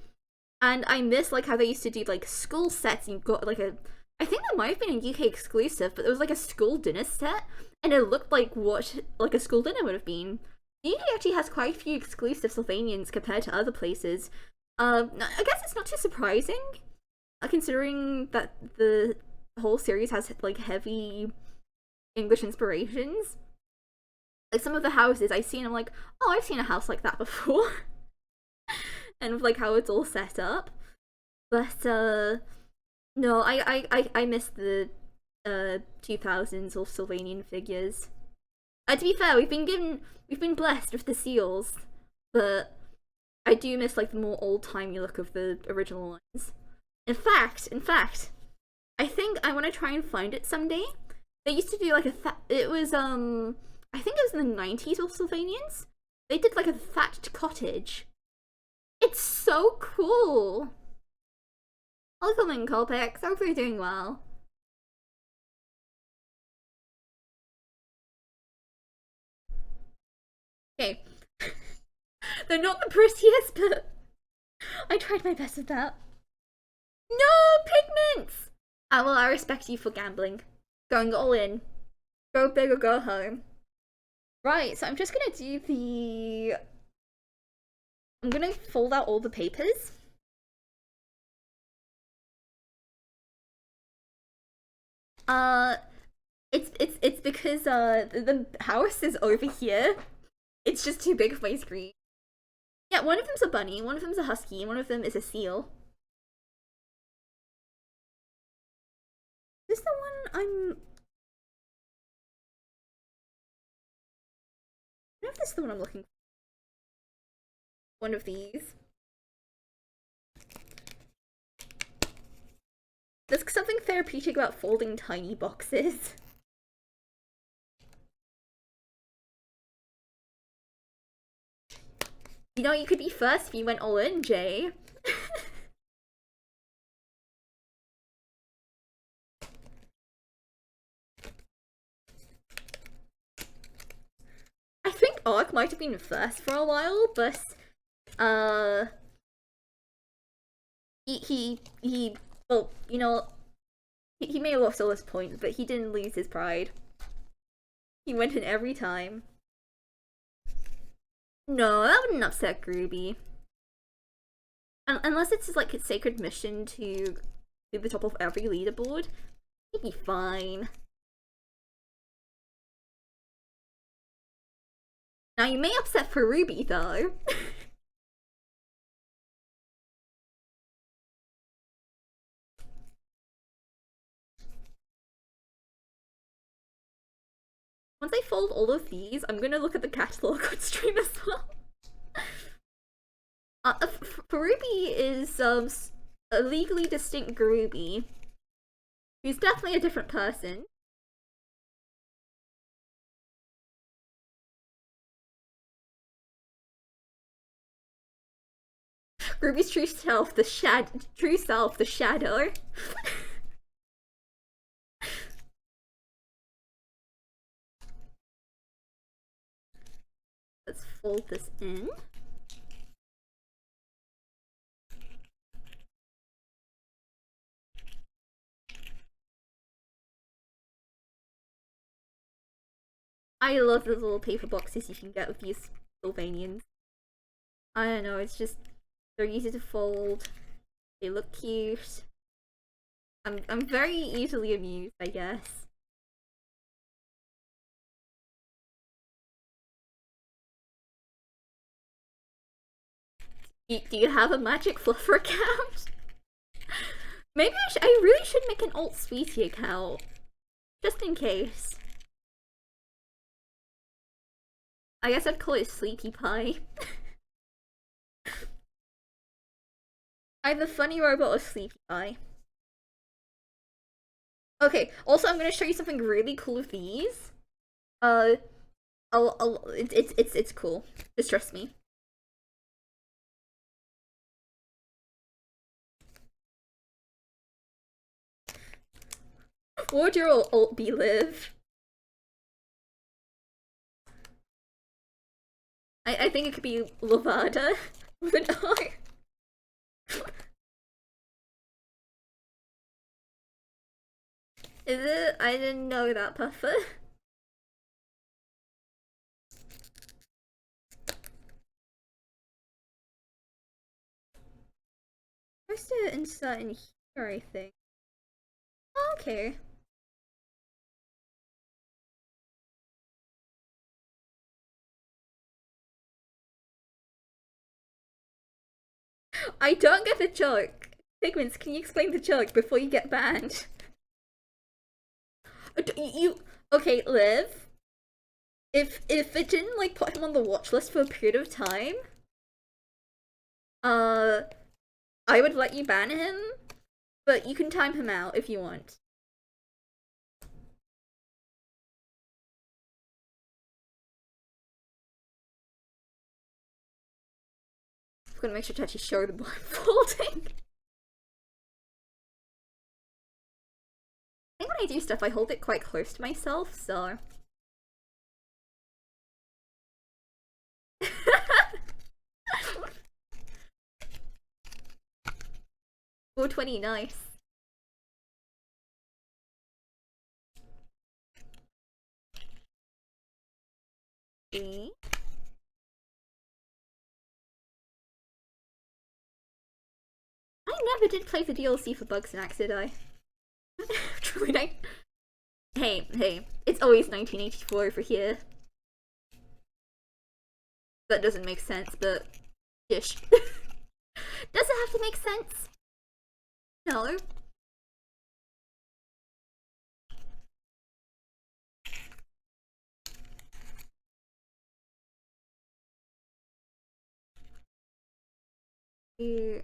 and I miss like how they used to do like school sets. And you got like a, I think that might have been a UK exclusive, but it was like a school dinner set, and it looked like what like a school dinner would have been. The UK actually has quite a few exclusive Sylvanians compared to other places. I guess it's not too surprising, considering that the whole series has like heavy English inspirations. Like some of the houses I've seen, I'm like, oh, I've seen a house like that before, and of like how it's all set up. But no, I miss the 2000s or Sylvanian figures. To be fair, we've been blessed with the seals, but I do miss like the more old-timey look of the original ones. In fact, I think I want to try and find it someday. They used to do like it was I think it was in the 90s with Sylvanians. They did like a thatched cottage. It's so cool. Welcome in, Colpex. Hope you're doing well. Okay. They're not the prettiest, but I tried my best with that. No pigments! Well, I respect you for gambling. Going all in. Go big or go home. Right, so I'm just gonna do the... I'm gonna fold out all the papers. It's because the house is over here. It's just too big for my screen. Yeah, one of them's a bunny, one of them's a husky, and one of them is a seal. Is this the one I'm... I don't know if this is the one I'm looking for. One of these. There's something therapeutic about folding tiny boxes. You know, you could be first if you went all in, Jay. I think Ark might have been first for a while, but he well, you know, he may have lost all his points, but he didn't lose his pride. He went in every time. No, that wouldn't upset Groovy. Unless it's like its sacred mission to be the top of every leaderboard, he'd be fine. Now you may upset Farubi though. Once I fold all of these, I'm gonna look at the catalog on stream as well. Ruby is a legally distinct Ruby, who's definitely a different person. Ruby's true self, the shadow. Let's fold this in. I love the little paper boxes you can get with these Sylvanians. I don't know, it's just, they're easy to fold, they look cute. I'm very easily amused, I guess. Do you have a magic fluffer account? Maybe I really should make an alt sweetie account, just in case. I guess I'd call it Sleepy Pie. Either Funny Robot or Sleepy Pie. Okay, also I'm gonna show you something really cool with these. It's cool. Just trust me. What would your alt be, Liv? I think it could be Lavada with an R. Is it? I didn't know that, Puffer. Supposed to insert in here, I think. Oh, okay. I don't get the joke. Pigments, can you explain the joke before you get banned? Okay, Liv. If it didn't like put him on the watch list for a period of time, I would let you ban him, but you can time him out if you want. I'm gonna make sure to actually show the blindfolding. I think when I do stuff, I hold it quite close to myself, so. 420, nice. I never did play the DLC for Bugsnax, did I? Truly, Hey, it's always 1984 over here. That doesn't make sense, but ish. Does it have to make sense? No. Yeah.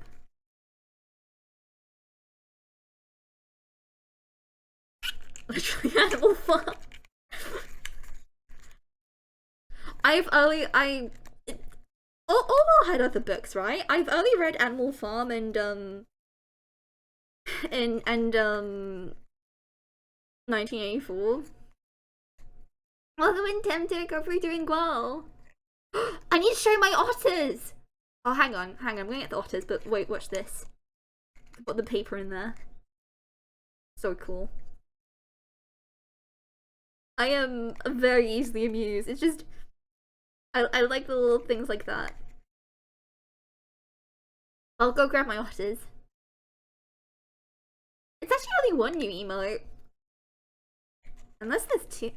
Literally Animal Farm. All had other books, right? I've only read Animal Farm and 1984. Welcome in Tempted, hopefully doing well. I need to show my otters! Oh, hang on, I'm gonna get the otters, but wait, watch this. Put the paper in there. So cool. I am very easily amused. It's just, I like the little things like that. I'll go grab my otters. It's actually only one new emote. Unless there's two.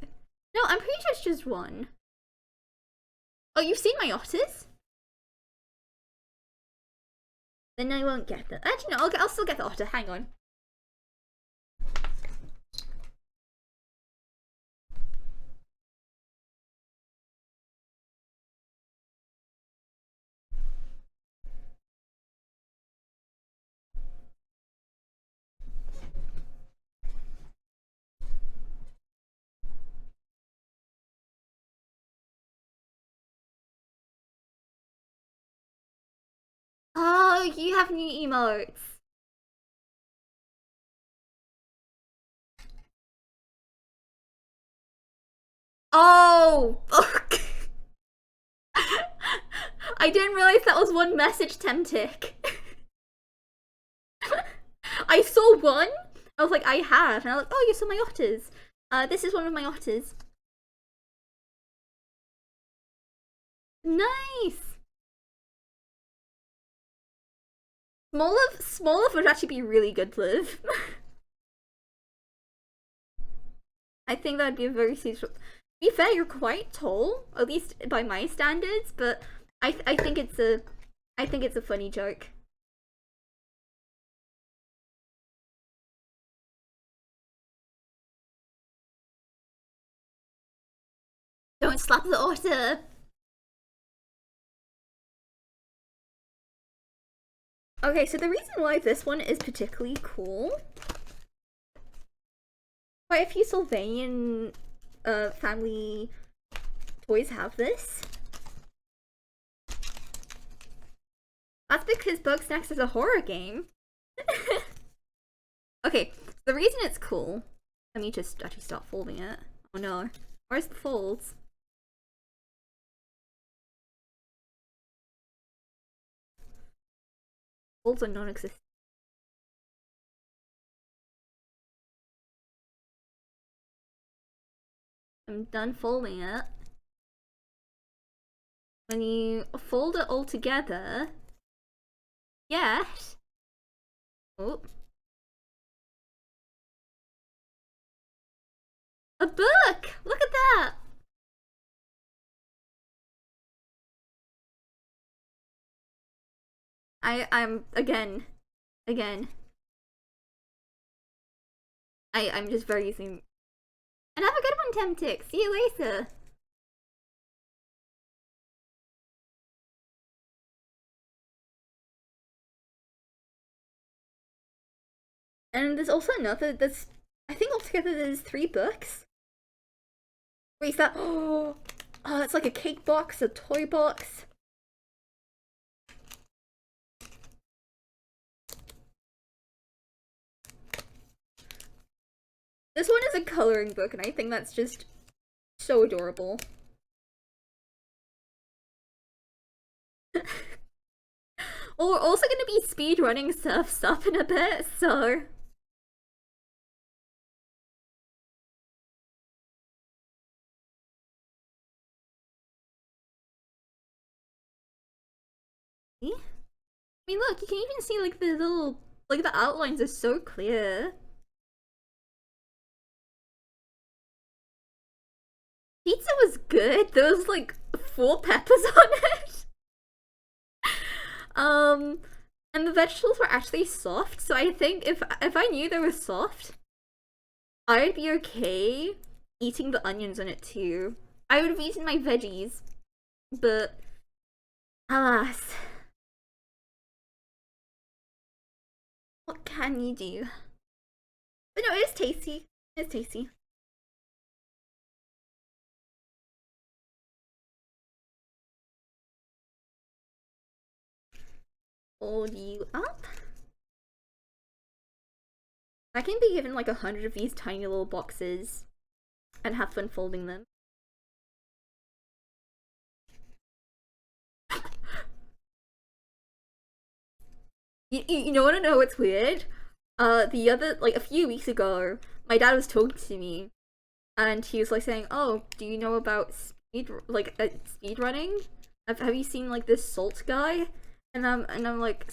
No, I'm pretty sure it's just one. Oh, you've seen my otters? Then I won't get them. Actually, no, I'll still get the otter. Hang on. Oh, you have new emotes. Oh! I didn't realize that was one message, Temtic. I saw one. I was like, I have. And I was like, oh, you saw my otters. This is one of my otters. Nice! Smolov would actually be really good live. I think that'd be a very suitable. To be fair, you're quite tall, at least by my standards, but I think it's a funny joke. Don't slap the otter. Okay, so the reason why this one is particularly cool, quite a few Sylvanian family toys have this. That's because Bugsnax is a horror game. Okay, the reason it's cool, let me just actually start folding it. Oh no, where's the folds? Folds are non-existent. I'm done folding it. When you fold it all together, yes. Oh. A book! Look at that! I'm again. I'm just very using. And have a good one, Temtic. See you later. And there's also another. There's, I think altogether there's 3 books. Wait, is that? Oh, it's like a cake box, a toy box. This one is a coloring book, and I think that's just so adorable. Well, we're also going to be speedrunning Surf's Up in a bit, so... I mean, look, you can even see, like, the little... Like, the outlines are so clear. Pizza was good. There was, like, 4 peppers on it. And the vegetables were actually soft, so I think if I knew they were soft, I'd be okay eating the onions on it too. I would have eaten my veggies, but alas. What can you do? But no, it is tasty. It's tasty. Fold you up. I can be given like 100 of these tiny little boxes and have fun folding them. You know what I know what's weird? The other, like a few weeks ago, my dad was talking to me and he was like saying, oh, do you know about speed running? Have you seen like this salt guy? And I'm like,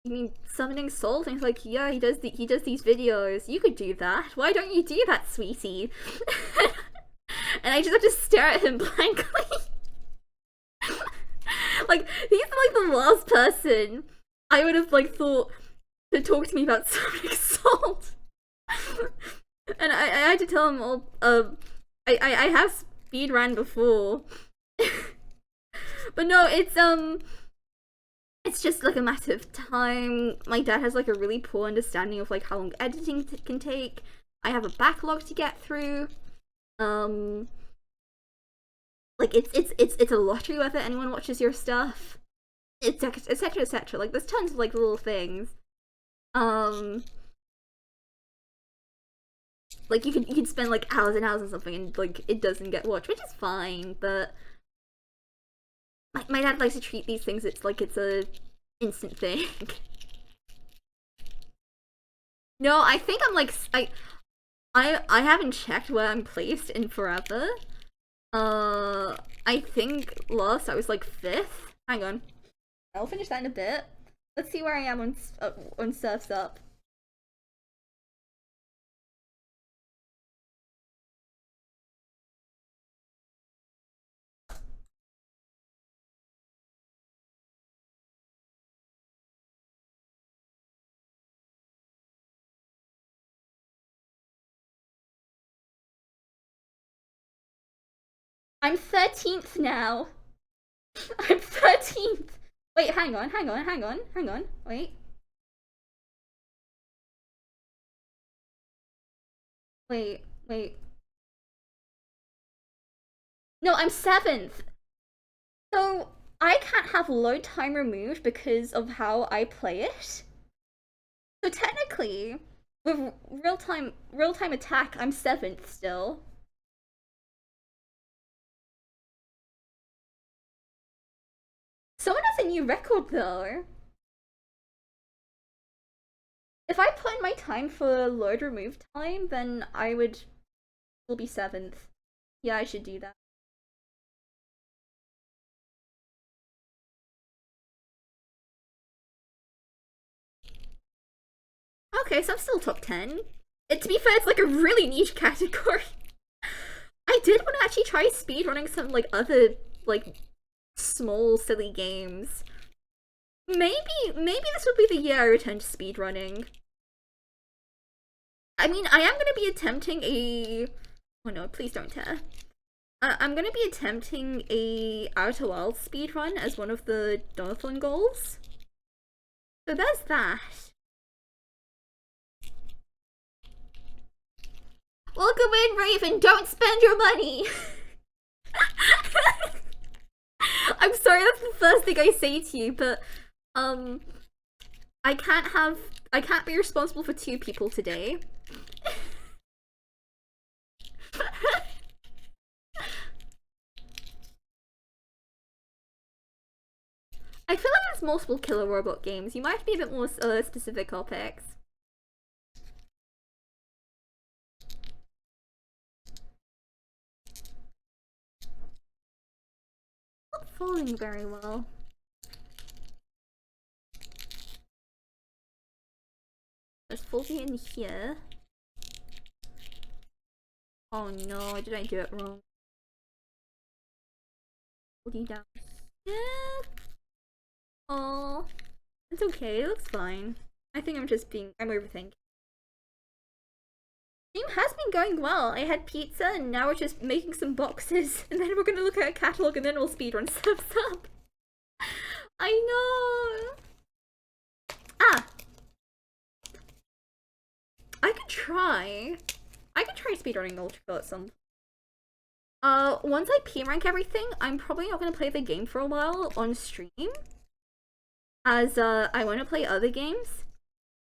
you mean summoning salt? And he's like, yeah, he does these videos. You could do that. Why don't you do that, sweetie? And I just have to stare at him blankly. Like, he's like the last person I would have like thought to talk to me about summoning salt. And I had to tell him, all I have speed ran before. But no, it's just like a matter of time. My dad has like a really poor understanding of like how long editing can take. I have a backlog to get through. Like it's a lottery whether anyone watches your stuff. etc, etc, etc. Like, there's tons of like little things. Like you could spend like hours and hours on something and like it doesn't get watched, which is fine. But my dad likes to treat these things it's like it's a instant thing. No, I think I'm like I haven't checked where I'm placed in forever. I think last I was like 5th. Hang on, I'll finish that in a bit. Let's see where I am on Surf's Up. I'm 13th now. I'm 13th. Wait, hang on. Wait. Wait. No, I'm 7th. So I can't have load time removed because of how I play it. So technically, with real time attack, I'm 7th still. Someone has a new record though. If I put in my time for load remove time, then I would will be 7th. Yeah, I should do that. Okay, so I'm still top 10. To be fair, it's like a really niche category. I did want to actually try speedrunning some like other like small silly games. Maybe this would be the year I return to speedrunning. I mean, I am gonna be attempting a. Oh no! Please don't tear. I'm gonna be attempting a Outer Wilds speedrun as one of the Donathon goals. So there's that. Welcome in, Raven. Don't spend your money. I'm sorry, that's the first thing I say to you, but I can't be responsible for 2 people today. I feel like there's multiple killer robot games. You might have to be a bit more specific, OPEX. Not falling very well. There's folding in here. Oh no, did I do it wrong? Folding down here. Oh, it's okay, it looks fine. I think I'm overthinking. Stream has been going well. I had pizza and now we're just making some boxes and then we're gonna look at a catalog and then we'll speedrun stuff up. I know. Ah! I could try speedrunning Ultra Kill at some. Once I P rank everything, I'm probably not gonna play the game for a while on stream. As I want to play other games.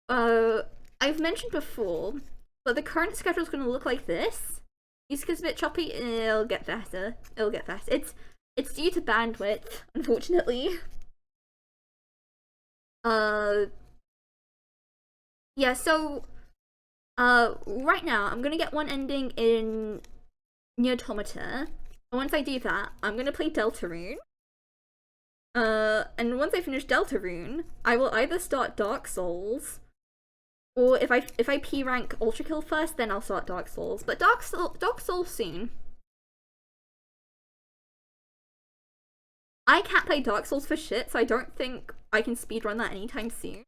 I've mentioned before, but the current schedule is gonna look like this. Music's a bit choppy. It'll get better. It's due to bandwidth, unfortunately. Yeah. So, right now I'm gonna get one ending in Nier Automata. And once I do that, I'm gonna play Deltarune. And once I finish Deltarune, I will either start Dark Souls, or if I P rank Ultra Kill first, then I'll start Dark Souls. But Dark Souls soon. I can't play Dark Souls for shit, so I don't think I can speedrun that anytime soon.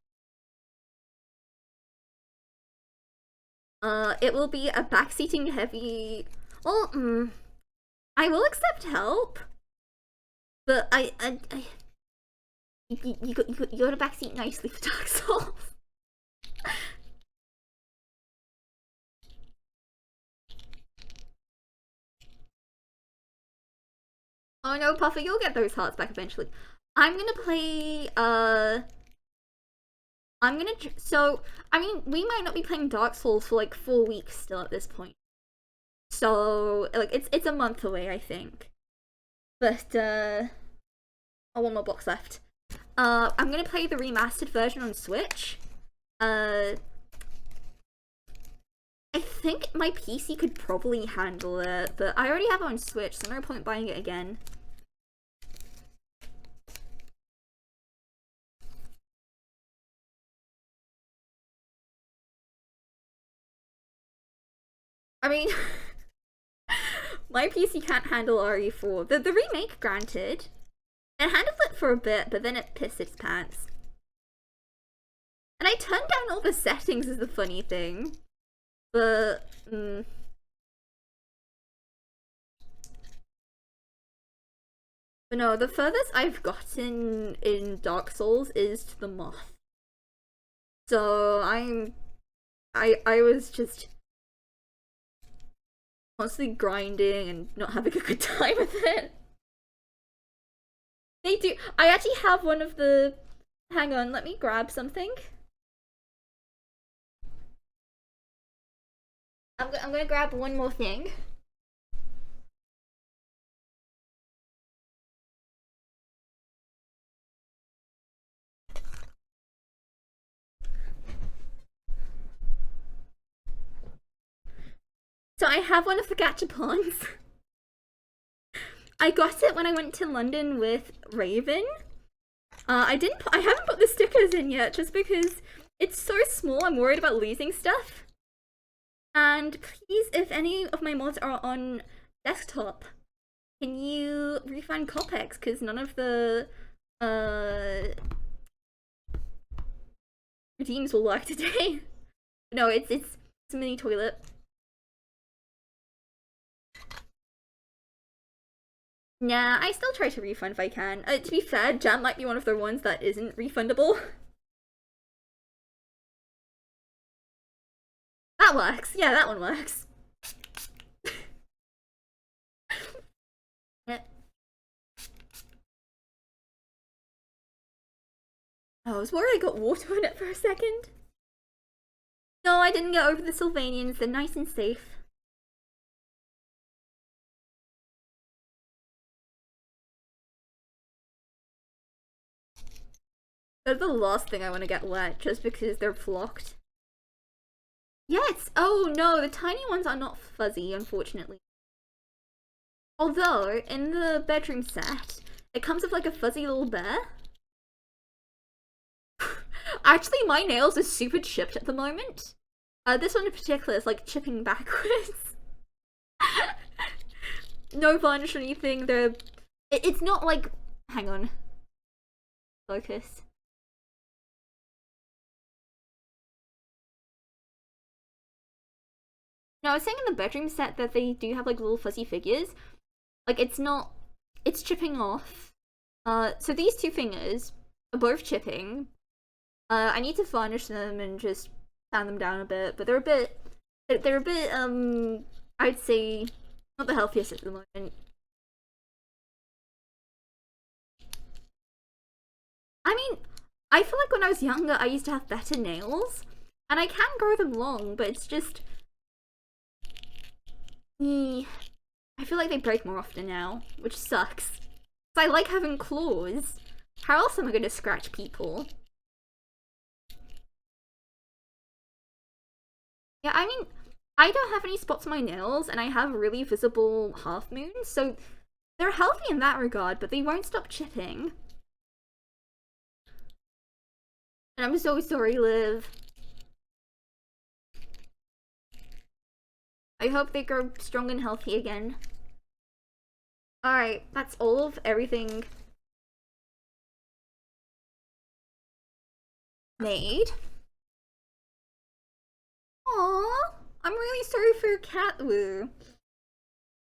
It will be a backseating heavy. Well, I will accept help, but you got a backseat nicely for Dark Souls. Oh no, Puffer, you'll get those hearts back eventually. I'm gonna play, so, I mean, we might not be playing Dark Souls for like 4 weeks still at this point. So, like, it's a month away, I think. But, oh, one more box left. I'm gonna play the remastered version on Switch. I think my PC could probably handle it, but I already have it on Switch, so no point buying it again. I mean, my PC can't handle RE4. The remake, granted. It handled it for a bit, but then it pissed its pants. And I turned down all the settings is the funny thing. But, But no, the furthest I've gotten in Dark Souls is to the moth. So I was just constantly grinding and not having a good time with it. They do. I actually have one of the. Hang on, let me grab something. I'm gonna grab one more thing. So I have one of the gachapons. I got it when I went to London with Raven. I haven't put the stickers in yet just because it's so small. I'm worried about losing stuff. And please, if any of my mods are on desktop, can you refund Copex? Because none of the redeems will work today. No, it's a mini toilet. Nah, I still try to refund if I can. To be fair, Jam might be one of the ones that isn't refundable. That works. Yeah, that one works. Yeah. Oh, I was worried I got water on it for a second. No, I didn't get over the Sylvanians. They're nice and safe. They're the last thing I want to get wet, just because they're flocked. Yeah, oh no, the tiny ones are not fuzzy, unfortunately. Although, in the bedroom set, it comes with like a fuzzy little bear. Actually, my nails are super chipped at the moment. This one in particular is like chipping backwards. No varnish or anything, it's not like, hang on. Focus. No, I was saying in the bedroom set that they do have like little fuzzy figures. Like it's chipping off. So these two fingers are both chipping. I need to varnish them and just sand them down a bit, but they're a bit, I'd say not the healthiest at the moment. I mean, I feel like when I was younger, I used to have better nails, and I can grow them long, but it's just, I feel like they break more often now, which sucks. I like having claws. How else am I going to scratch people? Yeah, I mean, I don't have any spots on my nails, and I have really visible half moons, so they're healthy in that regard, but they won't stop chipping. And I'm so sorry, Liv. I hope they grow strong and healthy again. Alright, that's all of everything made. Aww, I'm really sorry for your cat Woo.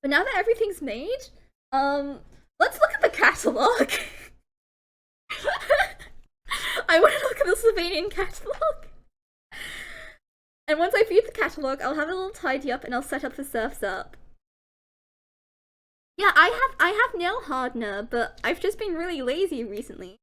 But now that everything's made, let's look at the catalog. I want to look at the Sylvanian catalog. And once I feed the catalog, I'll have a little tidy up and I'll set up the surfs up. Yeah, I have nail hardener, but I've just been really lazy recently.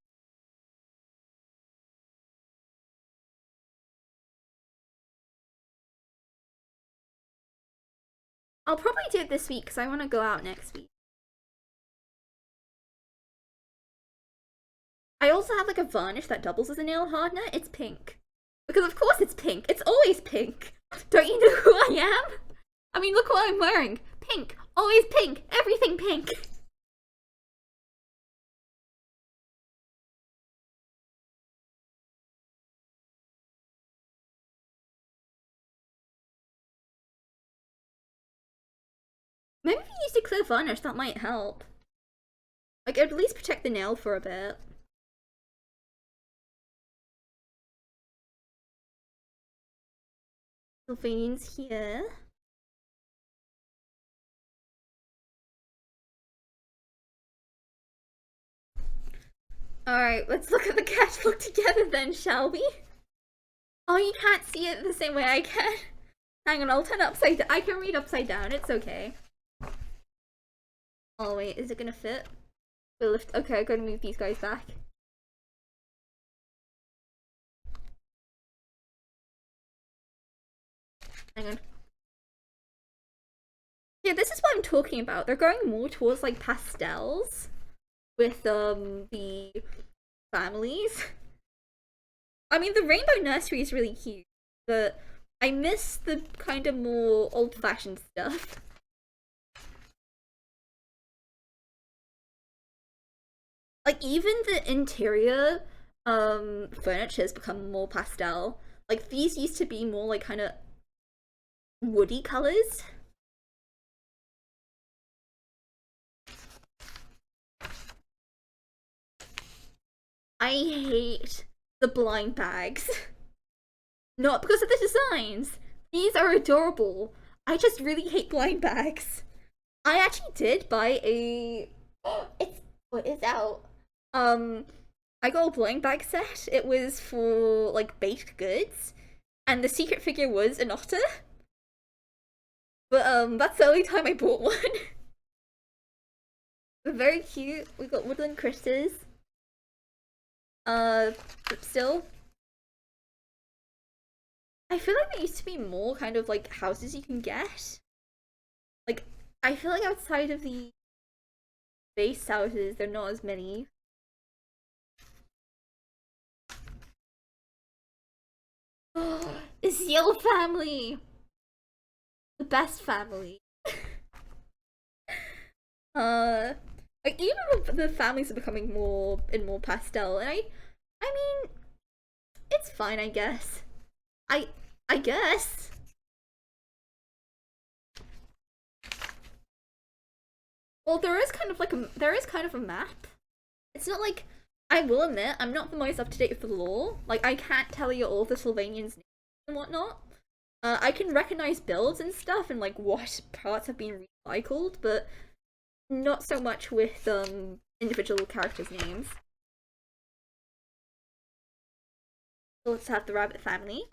I'll probably do it this week because I want to go out next week. I also have like a varnish that doubles as a nail hardener. It's pink. Because of course it's pink. It's always pink. Don't you know who I am? I mean, look what I'm wearing. Pink. Always pink. Everything pink. Maybe if you used a clear varnish, that might help. Like, at least protect the nail for a bit. Sylvanian's here. Alright, let's look at the catalogue together then, shall we? Oh, you can't see it the same way I can. Hang on, I'll turn it upside down. I can read upside down, it's okay. Oh wait, is it gonna fit? We'll lift. Okay, I'm gonna move these guys back. Hang on. Yeah, this is what I'm talking about. They're going more towards like pastels with the families. I mean, the Rainbow Nursery is really cute, but I miss the kind of more old-fashioned stuff. Like even the interior furniture has become more pastel. Like these used to be more like kind of woody colors. I hate the blind bags. Not because of the designs. These are adorable. I just really hate blind bags. I actually did buy a it's out. Um I got a blind bag set. It was for like baked goods. And the secret figure was an otter. But that's the only time I bought one. They're very cute. We got woodland critters. But still, I feel like there used to be more kind of like houses you can get. Like, I feel like outside of the base houses, there are not as many. The Seal family! The best family. uh, like even the families are becoming more and more pastel, and I mean, it's fine, I guess. I, I guess. Well, there is kind of a map. It's not like I will admit I'm not the most up to date with the lore. Like I can't tell you all the Sylvanians' names and whatnot. I can recognize builds and stuff and like what parts have been recycled, but not so much with individual characters' names. So let's have the rabbit family.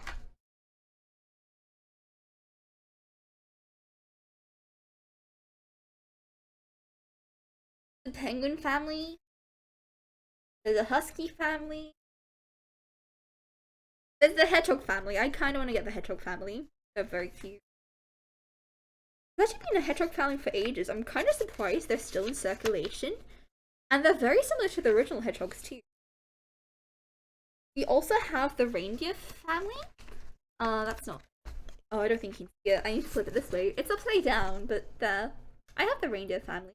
The penguin family. There's a husky family. There's the hedgehog family. I kind of want to get the hedgehog family. They're very cute. There's actually been a hedgehog family for ages. I'm kind of surprised they're still in circulation. And they're very similar to the original hedgehogs too. We also have the reindeer family. That's not. Oh, I don't think you can see it. I need to flip it this way. It's upside down, but there. I have the reindeer family.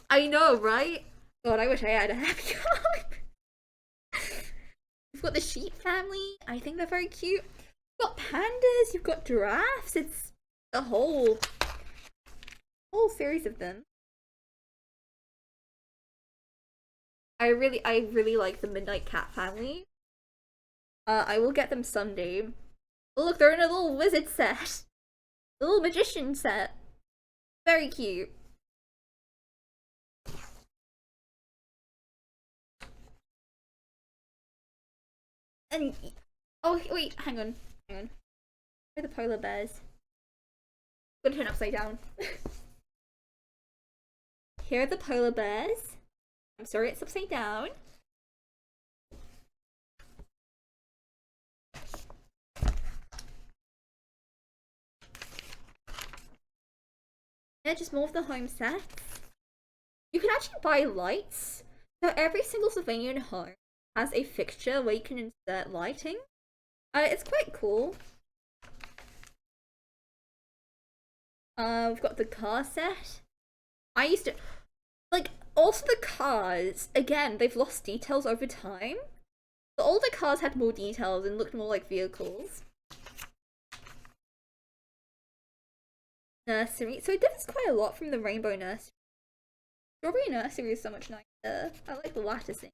I know, right? God, I wish I had a happy home. You've got the sheep family. I think they're very cute. You've got pandas. You've got giraffes. It's a whole series of them. I really like the Midnight Cat family. I will get them someday. Oh, look, they're in a little wizard set. A little magician set. Very cute. And oh wait, hang on. Where are the polar bears? I'm gonna turn upside down. Here are the polar bears. I'm sorry it's upside down. Yeah, just more of the home sets. You can actually buy lights. So every single Sylvanian home has a fixture where you can insert lighting. It's quite cool. We've got the car set. I used to like also the cars, again, they've lost details over time. The older cars had more details and looked more like vehicles. Nursery. So it differs quite a lot from the Rainbow Nursery. Strawberry Nursery is so much nicer. I like the latticing.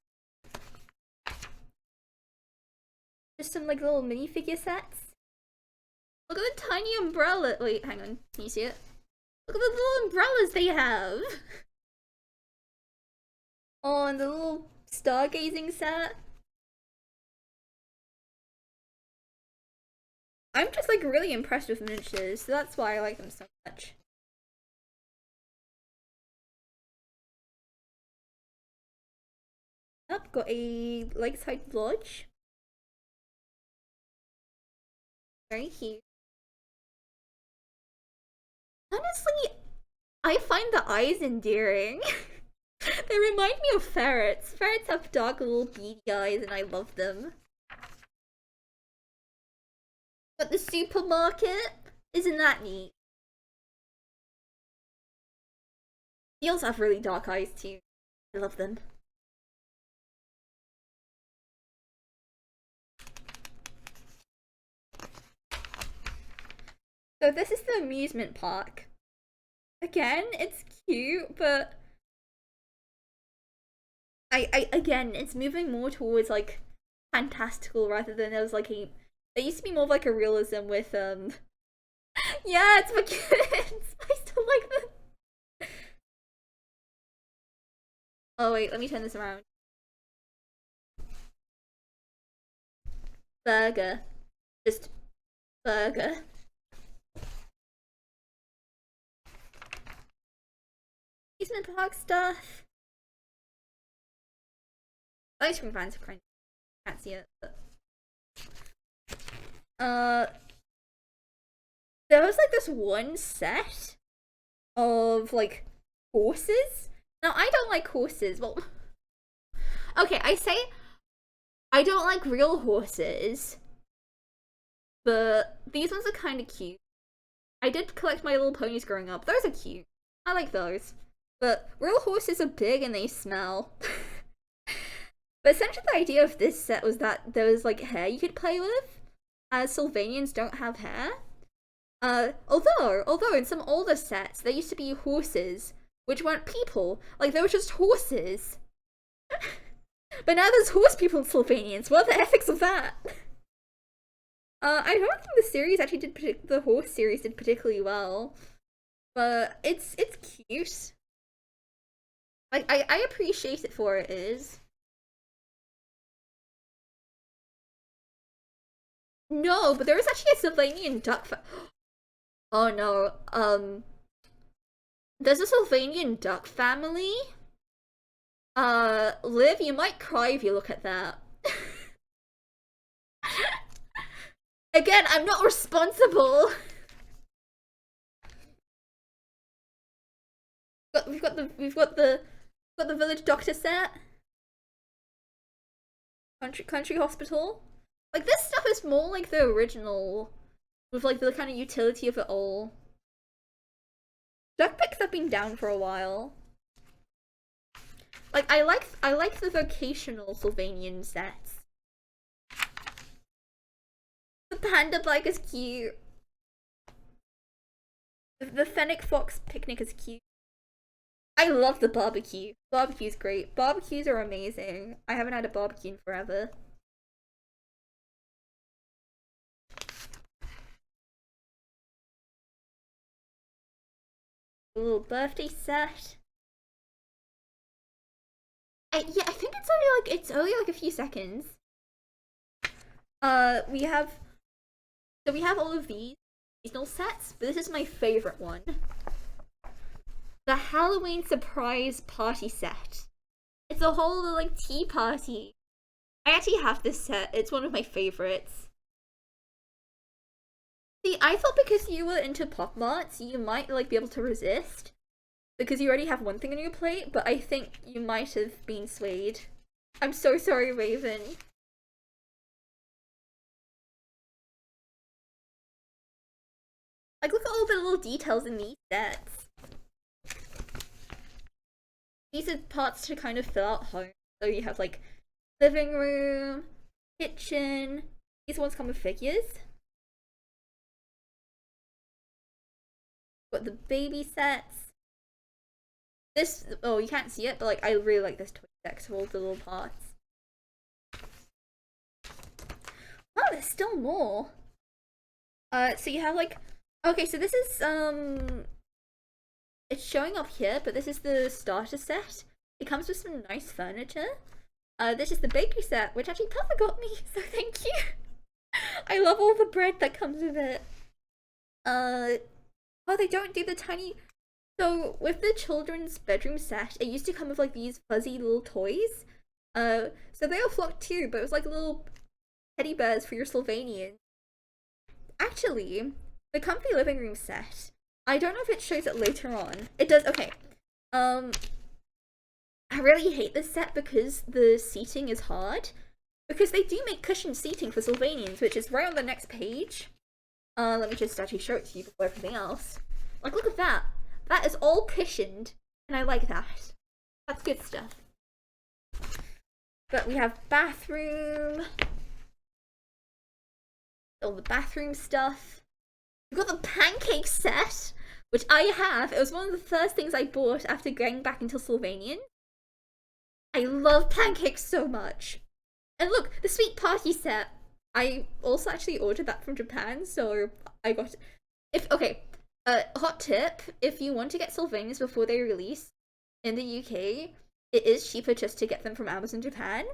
Just some like little minifigure sets. Look at the tiny umbrella. Wait, hang on. Can you see it? Look at the little umbrellas they have. Oh, and the little stargazing set. I'm just like really impressed with miniatures, so that's why I like them so much. Up, got a lakeside lodge. Very cute. Honestly, I find the eyes endearing. They remind me of ferrets. Ferrets have dark little beady eyes and I love them. But the supermarket, isn't that neat? Eels have really dark eyes too. I love them. So this is the amusement park. Again, it's cute, but again, it's moving more towards like fantastical rather than as like a. It used to be more of like a realism with Yeah, it's for kids. I still like them. Oh wait, let me turn this around. Burger, just burger. Amusement park stuff. Ice cream fans can't see it, but there was like this one set of like horses. Now I don't like horses. Well, okay, I say I don't like real horses, but these ones are kind of cute. I did collect My Little Ponies growing up. Those are cute. I like those. But real horses are big and they smell. But essentially the idea of this set was that there was like hair you could play with, as Sylvanians don't have hair. Although in some older sets there used to be horses, which weren't people. Like they were just horses. But now there's horse people in Sylvanians. What are the ethics of that? I don't think the series actually did the horse series did particularly well, but it's cute. Like I appreciate it for what it is. No, but there was actually a Sylvanian duck. Oh no. There's a Sylvanian duck family. Liv, you might cry if you look at that. Again, I'm not responsible. We've got the village doctor set. Country hospital. Like this stuff is more like the original, with like the kind of utility of it all. Duck picks have been down for a while. Like I like the vocational Sylvanian sets. The panda bike is cute. The Fennec Fox picnic is cute. I love the barbecue. Barbecue's great. Barbecues are amazing. I haven't had a barbecue in forever. A little birthday set. Yeah, I think it's only like a few seconds. We have all of these seasonal sets, but this is my favorite one. The Halloween surprise party set. It's a whole like tea party. I actually have this set. It's one of my favorites. See, I thought because you were into Pop Marts, you might like be able to resist because you already have one thing on your plate, but I think you might have been swayed. I'm so sorry, Raven. Like, look at all the little details in these sets. These are parts to kind of fill out home. So you have like living room, kitchen. These ones come with figures. Got the baby sets. This, oh, you can't see it, but like I really like this toy set of all the little parts. Oh, there's still more. So you have like, okay, so this is it's showing up here, but this is the starter set. It comes with some nice furniture. This is the bakery set, which actually Papa got me, so thank you. I love all the bread that comes with it. Oh, they don't do the tiny. So with the children's bedroom set, it used to come with like these fuzzy little toys. So they are flocked too, but it was like little teddy bears for your Sylvanian. Actually, the comfy living room set, I don't know if it shows it later on. It does, okay. I really hate this set because the seating is hard. Because they do make cushioned seating for Sylvanians, which is right on the next page. Let me just actually show it to you before everything else. Like, look at that. That is all cushioned, and I like that. That's good stuff. But we have bathroom. All the bathroom stuff. We've got the pancake set, which I have. It was one of the first things I bought after getting back into Sylvanian. I love pancakes so much. And look, the sweet party set. I also actually ordered that from Japan, so I got it. Okay, hot tip, if you want to get Sylvanians before they release in the UK, it is cheaper just to get them from Amazon Japan.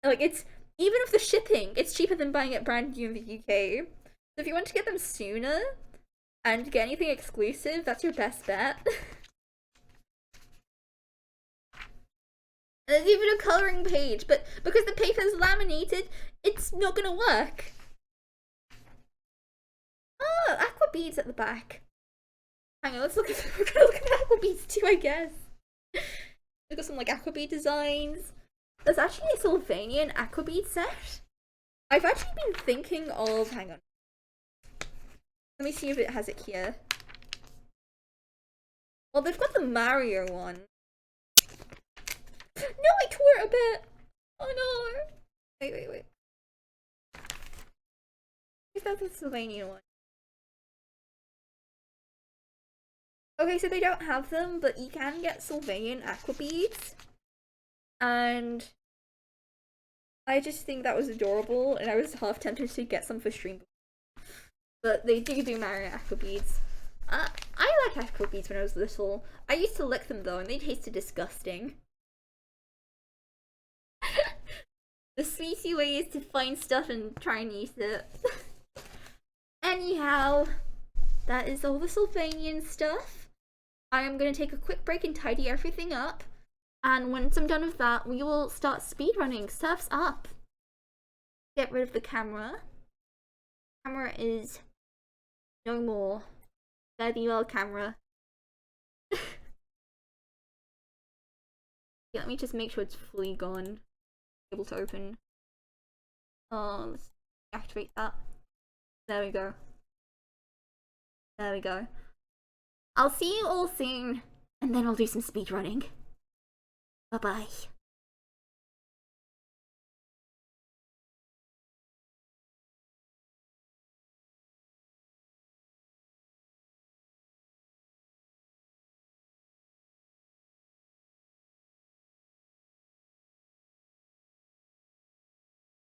Like, it's, even with the shipping, it's cheaper than buying it brand new in the UK. So if you want to get them sooner and get anything exclusive, that's your best bet. And there's even a colouring page, but because the paper is laminated, it's not gonna work. Oh, aqua beads at the back. Hang on, let's look at we're gonna look at the aqua beads too, I guess. We've got some like aqua bead designs. There's actually a Sylvanian aqua bead set. I've actually been thinking of, hang on. Let me see if it has it here. Well, they've got the Mario one. No, I tore it a bit. Oh no. Wait. Is that the Sylvanian one? Okay, so they don't have them, but you can get Sylvanian aqua beads. And I just think that was adorable, and I was half tempted to get some for stream. But they do Mario aqua beads. I like aqua beads when I was little. I used to lick them though, and they tasted disgusting. The sweetie way is to find stuff and try and eat it. Anyhow, that is all the Sylvanian stuff. I am going to take a quick break and tidy everything up. And once I'm done with that, we will start speedrunning. Surf's up. Get rid of the camera. Camera is no more. Very well, camera. Let me just make sure it's fully gone. Able to open. Let's activate that. There we go. There we go. I'll see you all soon, and then I'll do some speedrunning. Bye bye.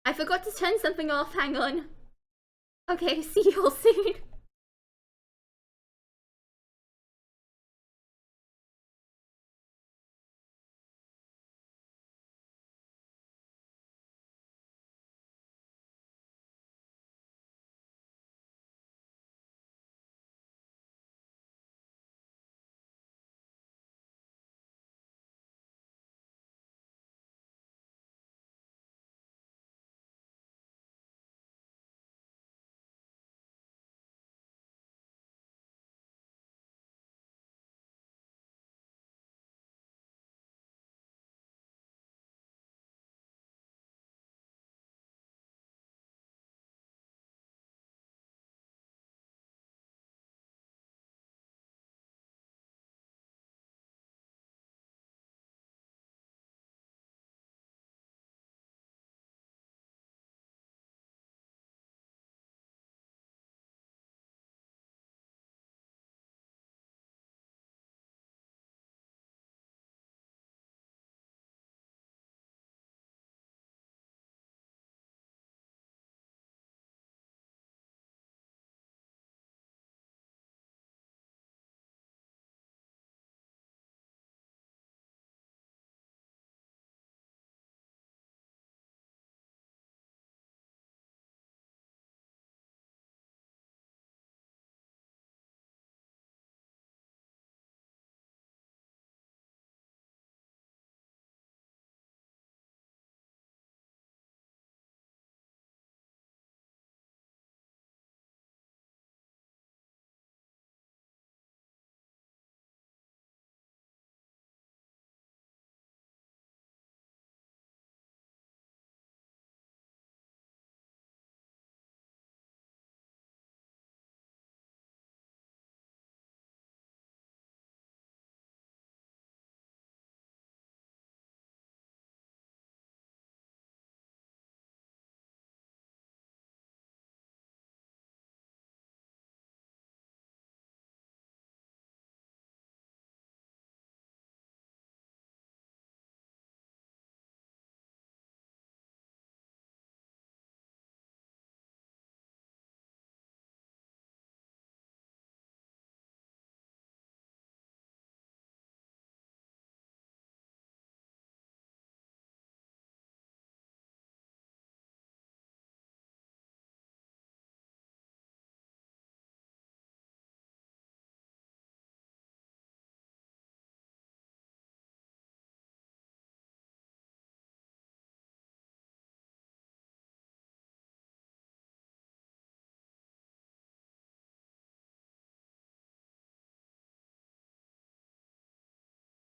I forgot to turn something off, hang on. Okay, see you all soon.